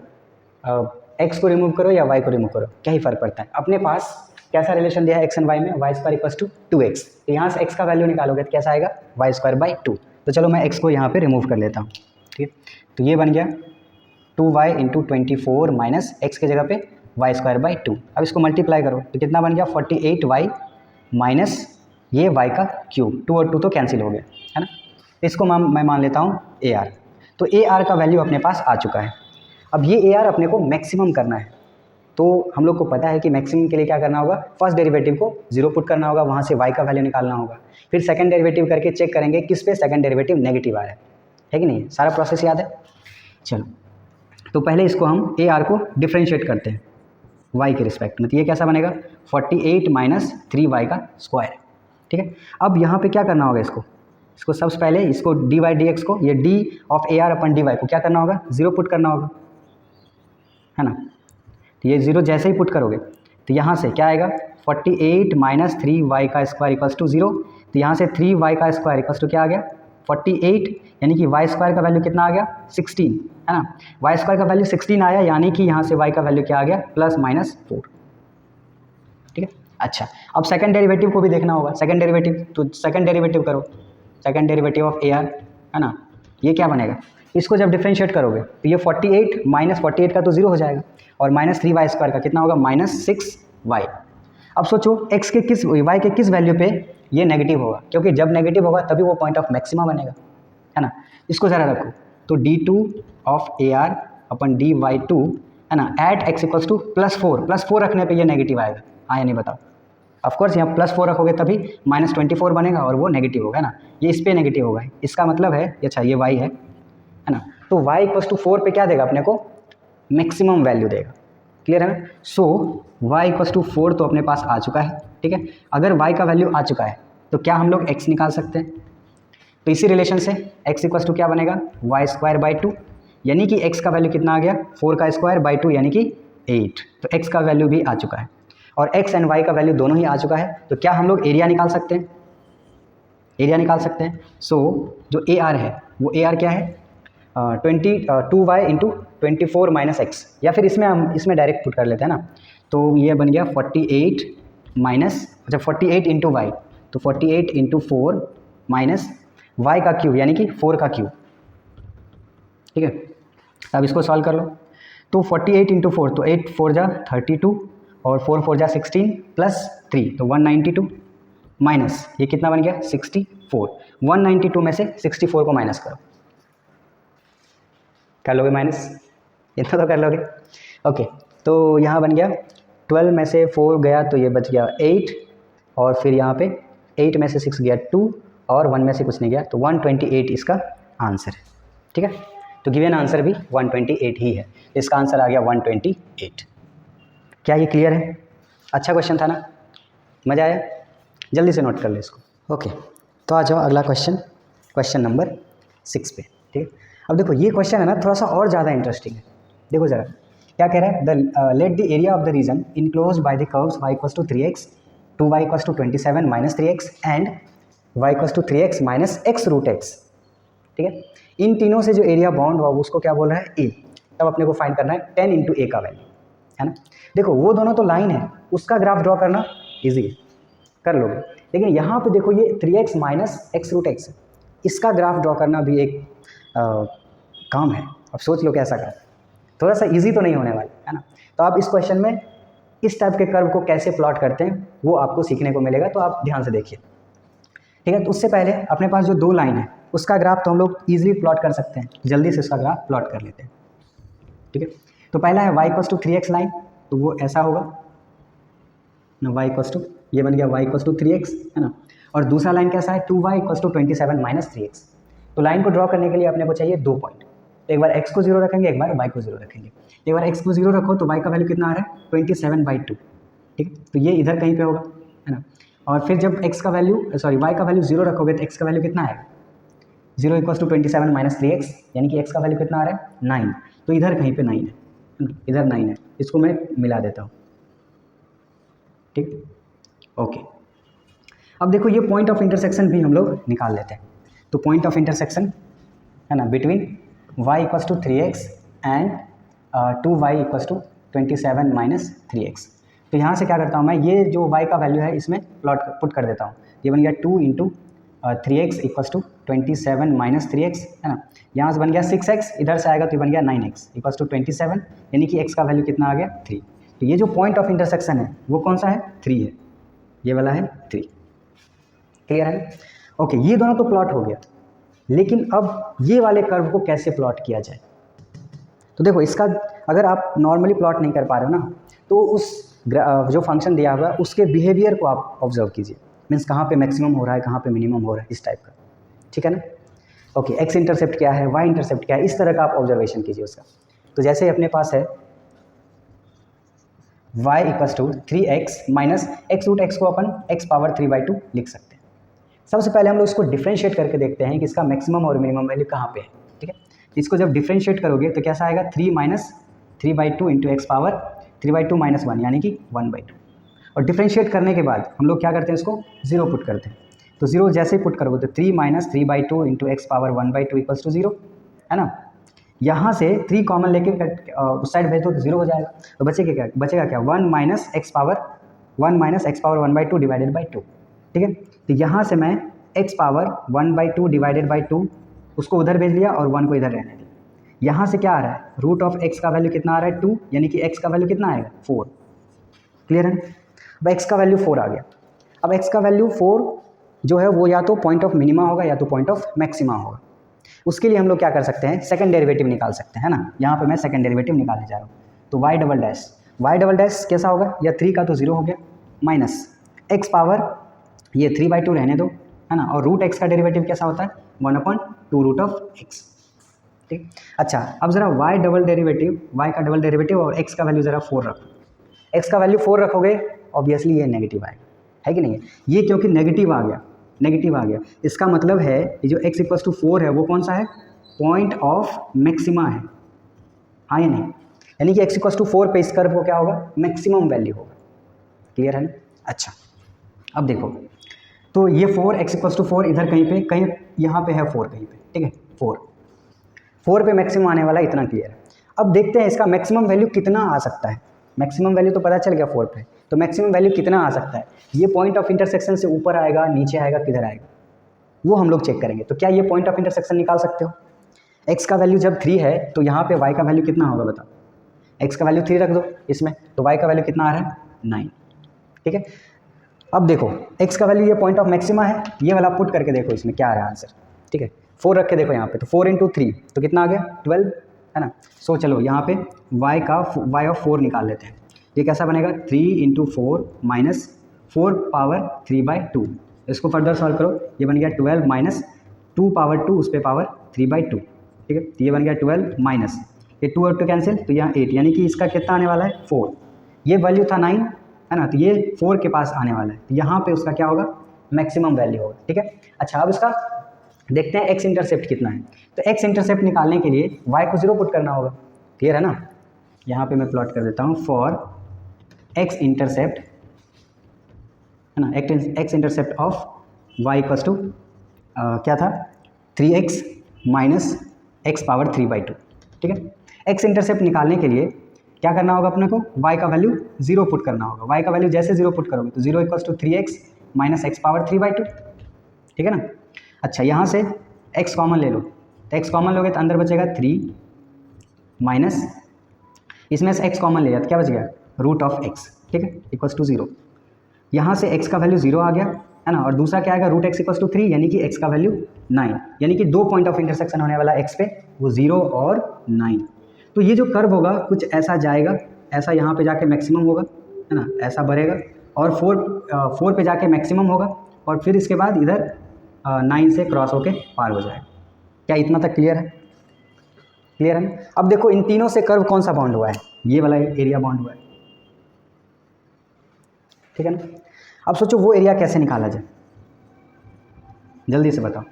x को रिमूव करो या y को रिमूव करो, क्या ही फ़र्क पड़ता है। अपने पास कैसा रिलेशन दिया है x एंड y में, y square equals to 2x, तो यहाँ से x का वैल्यू निकालोगे तो कैसा आएगा, y स्क्वायर बाई 2। तो चलो मैं x को यहाँ पे रिमूव कर लेता हूँ, ठीक है। तो ये बन गया 2y इंटू 24 माइनस एक्स की जगह पे y स्क्वायर बाई 2। अब इसको मल्टीप्लाई करो तो कितना बन गया, 48y माइनस ये y का क्यूब, 2 और 2 तो कैंसिल हो गया, है ना। इसको मैं मान लेता हूँ AR। तो AR का वैल्यू अपने पास आ चुका है। अब ये AR अपने को मैक्सिमम करना है, तो हम लोग को पता है कि मैक्सिमम के लिए क्या करना होगा, फर्स्ट डेरिवेटिव को 0 पुट करना होगा, वहाँ से y का वैल्यू निकालना होगा, फिर सेकंड डेरिवेटिव करके चेक करेंगे किस पे सेकंड डेरिवेटिव नेगेटिव आ रहा है कि नहीं, सारा प्रोसेस याद है। चलो तो पहले इसको हम AR को डिफ्रेंशिएट करते हैं y के रिस्पेक्ट में, तो ये कैसा बनेगा 48 माइनस 3y का स्क्वायर, ठीक है। अब यहाँ पे क्या करना होगा, इसको सबसे पहले इसको dy/dx को, ये d of AR upon dy को क्या करना होगा, 0 पुट करना होगा, है ना। तो ये 0 जैसे ही पुट करोगे तो यहाँ से क्या आएगा, 48 माइनस 3y का स्क्वायर इक्वल्स टू 0। तो यहाँ से 3y का स्क्वायर इक्वल्स टू क्या आ गया, 48, यानी कि y स्क्वायर का वैल्यू कितना आ गया, 16, है ना। y स्क्वायर का वैल्यू 16 आया, यानी कि यहाँ से y का वैल्यू क्या आ गया, +-4, ठीक है। अच्छा अब सेकंड डेरिवेटिव को भी देखना होगा, सेकंड डेरिवेटिव, तो सेकंड डेरिवेटिव करो, सेकंड डेरिवेटिव ऑफ AR, है ना। ये क्या बनेगा, इसको जब डिफ्रेंशिएट करोगे तो ये 48 माइनस 48 का तो 0 हो जाएगा, और माइनस 3y² का कितना होगा, -6y। अब सोचो x के किस y के किस वैल्यू पे ये नेगेटिव होगा, क्योंकि जब नेगेटिव होगा तभी वो पॉइंट ऑफ मैक्सिमा बनेगा, है ना। इसको ज़रा रखो, तो d2 of AR upon dy2, है ना, एट x इक्वल्स टू +4 रखने पे ये नेगेटिव आएगा, हाँ या नहीं बताओ। ऑफकोर्स यहाँ +4 रखोगे तभी -24 बनेगा और वो नेगेटिव होगा, है ना, ये इस पर नेगेटिव होगा। इसका मतलब है, अच्छा ये y है ना, तो y इक्वल्स टू 4 पे क्या देगा अपने को, मैक्सिमम वैल्यू देगा। क्लियर है ना। सो y इक्वल्स टू 4 तो अपने पास आ चुका है, ठीक है। अगर y का वैल्यू आ चुका है तो क्या हम लोग x निकाल सकते हैं, तो इसी रिलेशन से x इक्वल्स टू क्या बनेगा, y²/2, यानी कि x का वैल्यू कितना आ गया, 4 का स्क्वायर बाई 2 यानी कि 8। तो x का वैल्यू भी आ चुका है और x एंड y का वैल्यू दोनों ही आ चुका है, तो क्या हम लोग एरिया निकाल सकते हैं, एरिया निकाल सकते हैं। सो जो AR है वो AR क्या है, 2y इंटू 24 माइनस एक्स, या फिर इसमें हम इसमें डायरेक्ट पुट कर लेते हैं ना, तो ये बन गया 48 माइनस, अच्छा 48 इंटू वाई, तो 48 इंटू 4 माइनस वाई का क्यूब यानी कि 4 का क्यूब, ठीक है। अब इसको सॉल्व कर लो, तो 48 इंटू 4, तो 8 4 जा 32 और 4 4 जा 16 प्लस 3 तो 192 माइनस ये कितना बन गया 64। 192 में से 64 को माइनस करो, कर लोगे माइनस, इतना तो कर लोगे। ओके, तो यहाँ बन गया 12 में से 4 गया तो ये बच गया 8, और फिर यहाँ पे 8 में से 6 गया 2 और 1 में से कुछ नहीं गया, तो 128 इसका आंसर है, ठीक है। तो गिवन आंसर भी 128 ही है, इसका आंसर आ गया 128। क्या ये क्लियर है? अच्छा क्वेश्चन था ना, मज़ा आया? जल्दी से नोट कर ले इसको। ओके, तो आ जाओ अगला क्वेश्चन, क्वेश्चन नंबर 6 पे, ठीक है। अब देखो ये क्वेश्चन है ना थोड़ा सा और ज़्यादा इंटरेस्टिंग है। देखो ज़रा क्या कह रहा है, the let the area of the region enclose by the curves y equals to 3x, 2y equals to 27 minus 3x and y equals to 3x minus x root x, ठीक है। इन तीनों से जो एरिया बाउंड हुआ उसको क्या बोल रहा है, a। तब अपने को फाइंड करना है 10 इंटू ए का वैल्यू, है ना। देखो वो दोनों तो लाइन है, उसका ग्राफ ड्रॉ करना ईजी है, कर लोगे, लेकिन यहाँ पे देखो ये 3x minus x root x, इसका ग्राफ ड्रॉ करना भी एक काम है। अब सोच लो कैसा कर, थोड़ा सा इजी तो नहीं होने वाला, है ना। तो आप इस क्वेश्चन में इस टाइप के कर्व को कैसे प्लॉट करते हैं वो आपको सीखने को मिलेगा, तो आप ध्यान से देखिए, ठीक है। तो उससे पहले अपने पास जो दो लाइन है उसका ग्राफ तो हम लोग ईजिली प्लॉट कर सकते हैं, जल्दी से उसका ग्राफ प्लॉट कर लेते हैं, ठीक है। तो पहला है y equals to 3x line, तो वो ऐसा होगा ना, y इक्वल्स टू, ये बन गया y इक्वल्स टू 3x, है ना। और दूसरा लाइन कैसा है, 2y equals to 27 minus 3x। तो लाइन को ड्रॉ करने के लिए अपने को चाहिए 2 पॉइंट, एक बार x को 0 रखेंगे, एक बार y को 0 रखेंगे। एक बार x को 0 रखो तो y का वैल्यू कितना आ रहा है 27/2, ठीक है। तो ये इधर कहीं पे होगा, है ना। और फिर जब x का वैल्यू y का वैल्यू 0 रखोगे तो x का वैल्यू कितना आएगा, 0 इक्वल्स टू 27 माइनस 3x, यानी कि x का वैल्यू कितना आ रहा है 9, तो इधर कहीं पे 9 है, इधर 9 है, इसको मैं मिला देता हूँ, ठीक। ओके, अब देखो ये पॉइंट ऑफ इंटरसेक्शन भी हम लोग निकाल लेते हैं। तो पॉइंट ऑफ इंटरसेक्शन है ना between y equals to 3x and 2y equals to 27 minus 3x। तो यहाँ से क्या करता हूँ मैं, ये जो y का वैल्यू है इसमें प्लॉट पुट कर देता हूँ, ये बन गया 2 into 3x equals to 27 minus 3x, है ना। यहाँ से बन गया 6x, इधर से आएगा तो ये बन गया 9x इक्वल्स टू 27, यानी कि x का वैल्यू कितना आ गया 3। तो ये जो पॉइंट ऑफ इंटरसेक्शन है वो कौन सा है, 3 है, ये वाला है 3। क्लियर है? ओके, ये दोनों तो प्लॉट हो गया, लेकिन अब ये वाले कर्व को कैसे प्लॉट किया जाए। तो देखो इसका अगर आप नॉर्मली प्लॉट नहीं कर पा रहे हो ना, तो उस जो फंक्शन दिया हुआ है उसके बिहेवियर को आप ऑब्जर्व कीजिए, मीन्स कहाँ पे मैक्सिमम हो रहा है, कहाँ पे मिनिमम हो रहा है, इस टाइप का, ठीक है ना। ओके, एक्स इंटरसेप्ट क्या है, वाई इंटरसेप्ट क्या है, इस तरह का आप ऑब्जर्वेशन कीजिए उसका। तो जैसे अपने पास है y equals to 3x minus x root x को अपन x पावर 3/2 लिख सकते हैं। सबसे पहले हम लोग इसको डिफ्रेंशिएट करके देखते हैं कि इसका मैक्सिमम और मिनिमम वैल्यू कहाँ पे है, ठीक है। इसको जब डिफ्रेंशिएट करोगे तो कैसा आएगा 3 minus 3/2 into x power 3/2 minus 1 यानी कि 1/2। और डिफ्रेंशिएट करने के बाद हम लोग क्या करते हैं, इसको 0 पुट करते हैं। तो 0 जैसे ही पुट करोगे तो 3 minus 3/2 into x power 1/2 equals to 0, है ना। यहाँ से 3 कॉमन लेके उस साइड भेज दो तो 0 हो जाएगा, तो बचेगा क्या 1 minus x power 1/2 divided by 2, ठीक है। तो यहाँ से मैं x पावर 1/2 डिवाइडेड बाई 2 उसको उधर भेज लिया और 1 को इधर रहने दिया, यहाँ से क्या आ रहा है, रूट ऑफ एक्स का वैल्यू कितना आ रहा है 2, यानी कि एक्स का वैल्यू कितना आएगा 4। क्लियर है। अब एक्स का वैल्यू 4 आ गया। अब एक्स का वैल्यू 4 जो है वो या तो पॉइंट ऑफ मिनिमा होगा या तो पॉइंट ऑफ मैक्सिमा होगा। उसके लिए हम लोग क्या कर सकते हैं, सेकंड डेरिवेटिव निकाल सकते हैं, है ना। यहाँ पे मैं सेकंड डेरिवेटिव निकालने जा रहा हूँ। तो वाई डबल डैश कैसा होगा, या 3 का तो 0 हो गया, माइनस एक्स पावर ये 3/2 रहने दो, है ना। और रूट एक्स का डेरिवेटिव कैसा होता है 1/2 रूट ऑफ एक्स। ठीक। अच्छा, अब ज़रा वाई का डबल डेरिवेटिव और एक्स का वैल्यू ज़रा 4 रखो। एक्स का वैल्यू 4 रखोगे, ऑब्वियसली ये नेगेटिव आएगा, है कि नहीं है। ये क्योंकि नेगेटिव आ गया, इसका मतलब है ये जो x = 4 है वो कौन सा है, पॉइंट ऑफ मैक्सिमा है, हाँ या नहीं। यानी कि x = 4 पे इस कर्व को क्या होगा, मैक्सिमम वैल्यू होगा। क्लियर है ना। अच्छा, अब देखो, तो ये 4 x = 4 इधर कहीं यहाँ पे है 4 कहीं पे, ठीक है। 4 पे मैक्सिमम आने वाला, इतना क्लियर है। अब देखते हैं इसका मैक्सिमम वैल्यू कितना आ सकता है। मैक्सिमम वैल्यू तो पता चल गया 4 पे, तो मैक्सिमम वैल्यू कितना आ सकता है, ये पॉइंट ऑफ इंटरसेक्शन से ऊपर आएगा, नीचे आएगा, किधर आएगा, वो हम लोग चेक करेंगे। तो क्या ये पॉइंट ऑफ इंटरसेक्शन निकाल सकते हो। x का वैल्यू जब 3 है तो यहाँ पे y का वैल्यू कितना होगा बताओ। x का वैल्यू 3 रख दो इसमें, तो y का वैल्यू कितना आ रहा है 9। ठीक है। अब देखो x का वैल्यू ये पॉइंट ऑफ मैक्सिमा है, ये वाला पुट करके देखो इसमें क्या आ रहा है आंसर। ठीक है, 4 रख के देखो यहाँ पे, तो 4 × 3 तो कितना आ गया 12, है ना। सो चलो यहाँ पे y ऑफ 4 निकाल लेते हैं। ये कैसा बनेगा 3 × 4 माइनस 4 पावर 3/2। इसको फर्दर सॉल्व करो, ये बन गया 12 माइनस 2 पावर 2 उस पर पावर 3/2। ठीक है, तो ये बन गया 12 माइनस ये 2 और 2 कैंसिल, तो यहाँ 8, यानी कि इसका कितना आने वाला है 4। ये वैल्यू था 9, है ना, तो ये 4 के पास आने वाला है, तो यहाँ पे उसका क्या होगा मैक्सिमम वैल्यू होगा। ठीक है। अच्छा, अब इसका देखते हैं एक्स इंटरसेप्ट कितना है। तो एक्स इंटरसेप्ट निकालने के लिए y को 0 पुट करना होगा। क्लियर है ना। यहाँ पे मैं प्लॉट कर देता हूँ, फॉर एक्स इंटरसेप्ट, है ना, एक्स इंटरसेप्ट ऑफ y = क्या था 3x माइनस एक्स पावर 3/2। ठीक है। एक्स इंटरसेप्ट निकालने के लिए क्या करना होगा अपने को, y का वैल्यू 0 पुट करना होगा। y का वैल्यू जैसे 0 पुट करोगे तो 0 = 3x माइनस एक्स पावर 3/2। ठीक है ना। अच्छा, यहाँ से x कॉमन ले लो, तो x कॉमन लोगे तो अंदर बचेगा 3 माइनस इसमें से x कॉमन ले लिया तो क्या बच गया रूट ऑफ x। ठीक है, = 0। यहाँ से x का वैल्यू 0 आ गया, है ना, और दूसरा क्या आएगा रूट x = 3, यानी कि x का वैल्यू 9, यानी कि 2 पॉइंट ऑफ इंटरसेक्शन होने वाला x पे, वो 0 और 9। तो ये जो कर्व होगा कुछ ऐसा जाएगा, ऐसा यहाँ पे जाके मैक्सिमम होगा, है ना, ऐसा बढ़ेगा और 4 पे जाके मैक्सिमम होगा, और फिर इसके बाद इधर 9 से क्रॉस होके पार हो जाएगा। क्या इतना तक क्लियर है। क्लियर है ना। अब देखो इन तीनों से कर्व कौन सा बॉन्ड हुआ है, ये वाला एरिया बॉन्ड हुआ है। ठीक है ना। अब सोचो वो एरिया कैसे निकाला जाए, जल्दी से बताओ।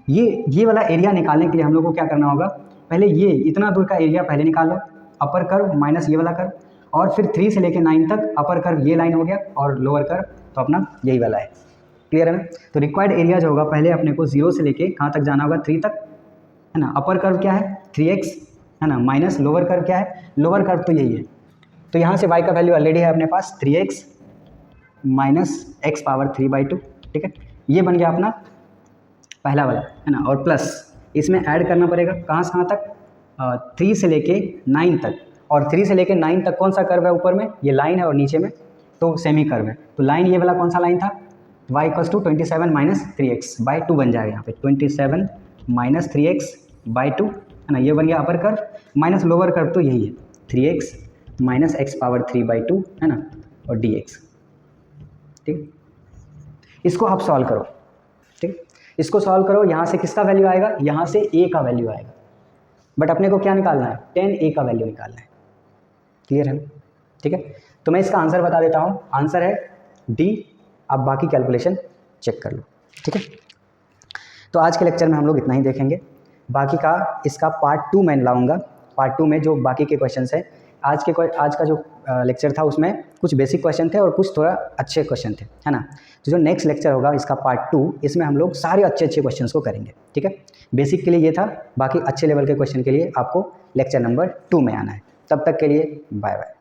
ये वाला एरिया निकालने के लिए हम लोग को क्या करना होगा, पहले ये इतना दूर का एरिया पहले निकालो, अपर कर्व माइनस ये वाला कर्व, और फिर 3 से लेके 9 तक अपर कर्व ये लाइन हो गया, और लोअर कर्व तो अपना यही वाला है। क्लियर है ना। तो रिक्वायर्ड एरिया जो होगा पहले अपने को 0 से लेके कहाँ तक जाना होगा 3 तक, है ना। अपर कर्व क्या है 3x, है ना, माइनस लोअर कर्व क्या है, लोअर कर्व तो यही है। तो यहाँ से y का वैल्यू ऑलरेडी है अपने पास 3x माइनस एक्स पावर 3/2। ठीक है, ये बन गया अपना पहला वाला, है ना, और प्लस इसमें ऐड करना पड़ेगा कहाँ से कहाँ तक 3 से लेके 9 तक, और 3 से लेके 9 तक कौन सा कर्व है, ऊपर में ये लाइन है और नीचे में तो सेमी कर्व है। तो लाइन ये वाला कौन सा लाइन था, y = 27 माइनस 3x/2 बन जाएगा यहाँ पे 27 माइनस 3x/2, है ना, ये बन गया upper curve, minus lower curve तो यही है 3x माइनस एक्स पावर 3/2, है ना, और dx। ठीक, इसको आप सॉल्व करो। ठीक, इसको सॉल्व करो, यहाँ से किसका वैल्यू आएगा, यहाँ से a का वैल्यू आएगा, बट अपने को क्या निकालना है 10a का वैल्यू निकालना है। क्लियर है। ठीक है, तो मैं इसका आंसर बता देता हूँ, आंसर है D। आप बाकी कैलकुलेशन चेक कर लो। ठीक है, तो आज के लेक्चर में हम लोग इतना ही देखेंगे, बाकी का इसका पार्ट 2 मैं लाऊंगा। पार्ट 2 में जो बाकी के क्वेश्चंस हैं, आज का जो लेक्चर था उसमें कुछ बेसिक क्वेश्चन थे और कुछ थोड़ा अच्छे क्वेश्चन थे, है ना। तो जो नेक्स्ट लेक्चर होगा इसका पार्ट 2, इसमें हम लोग सारे अच्छे क्वेश्चंस को करेंगे। ठीक है, बेसिक के लिए ये था, बाकी अच्छे लेवल के क्वेश्चन के लिए आपको लेक्चर नंबर 2 में आना है। तब तक के लिए बाय बाय।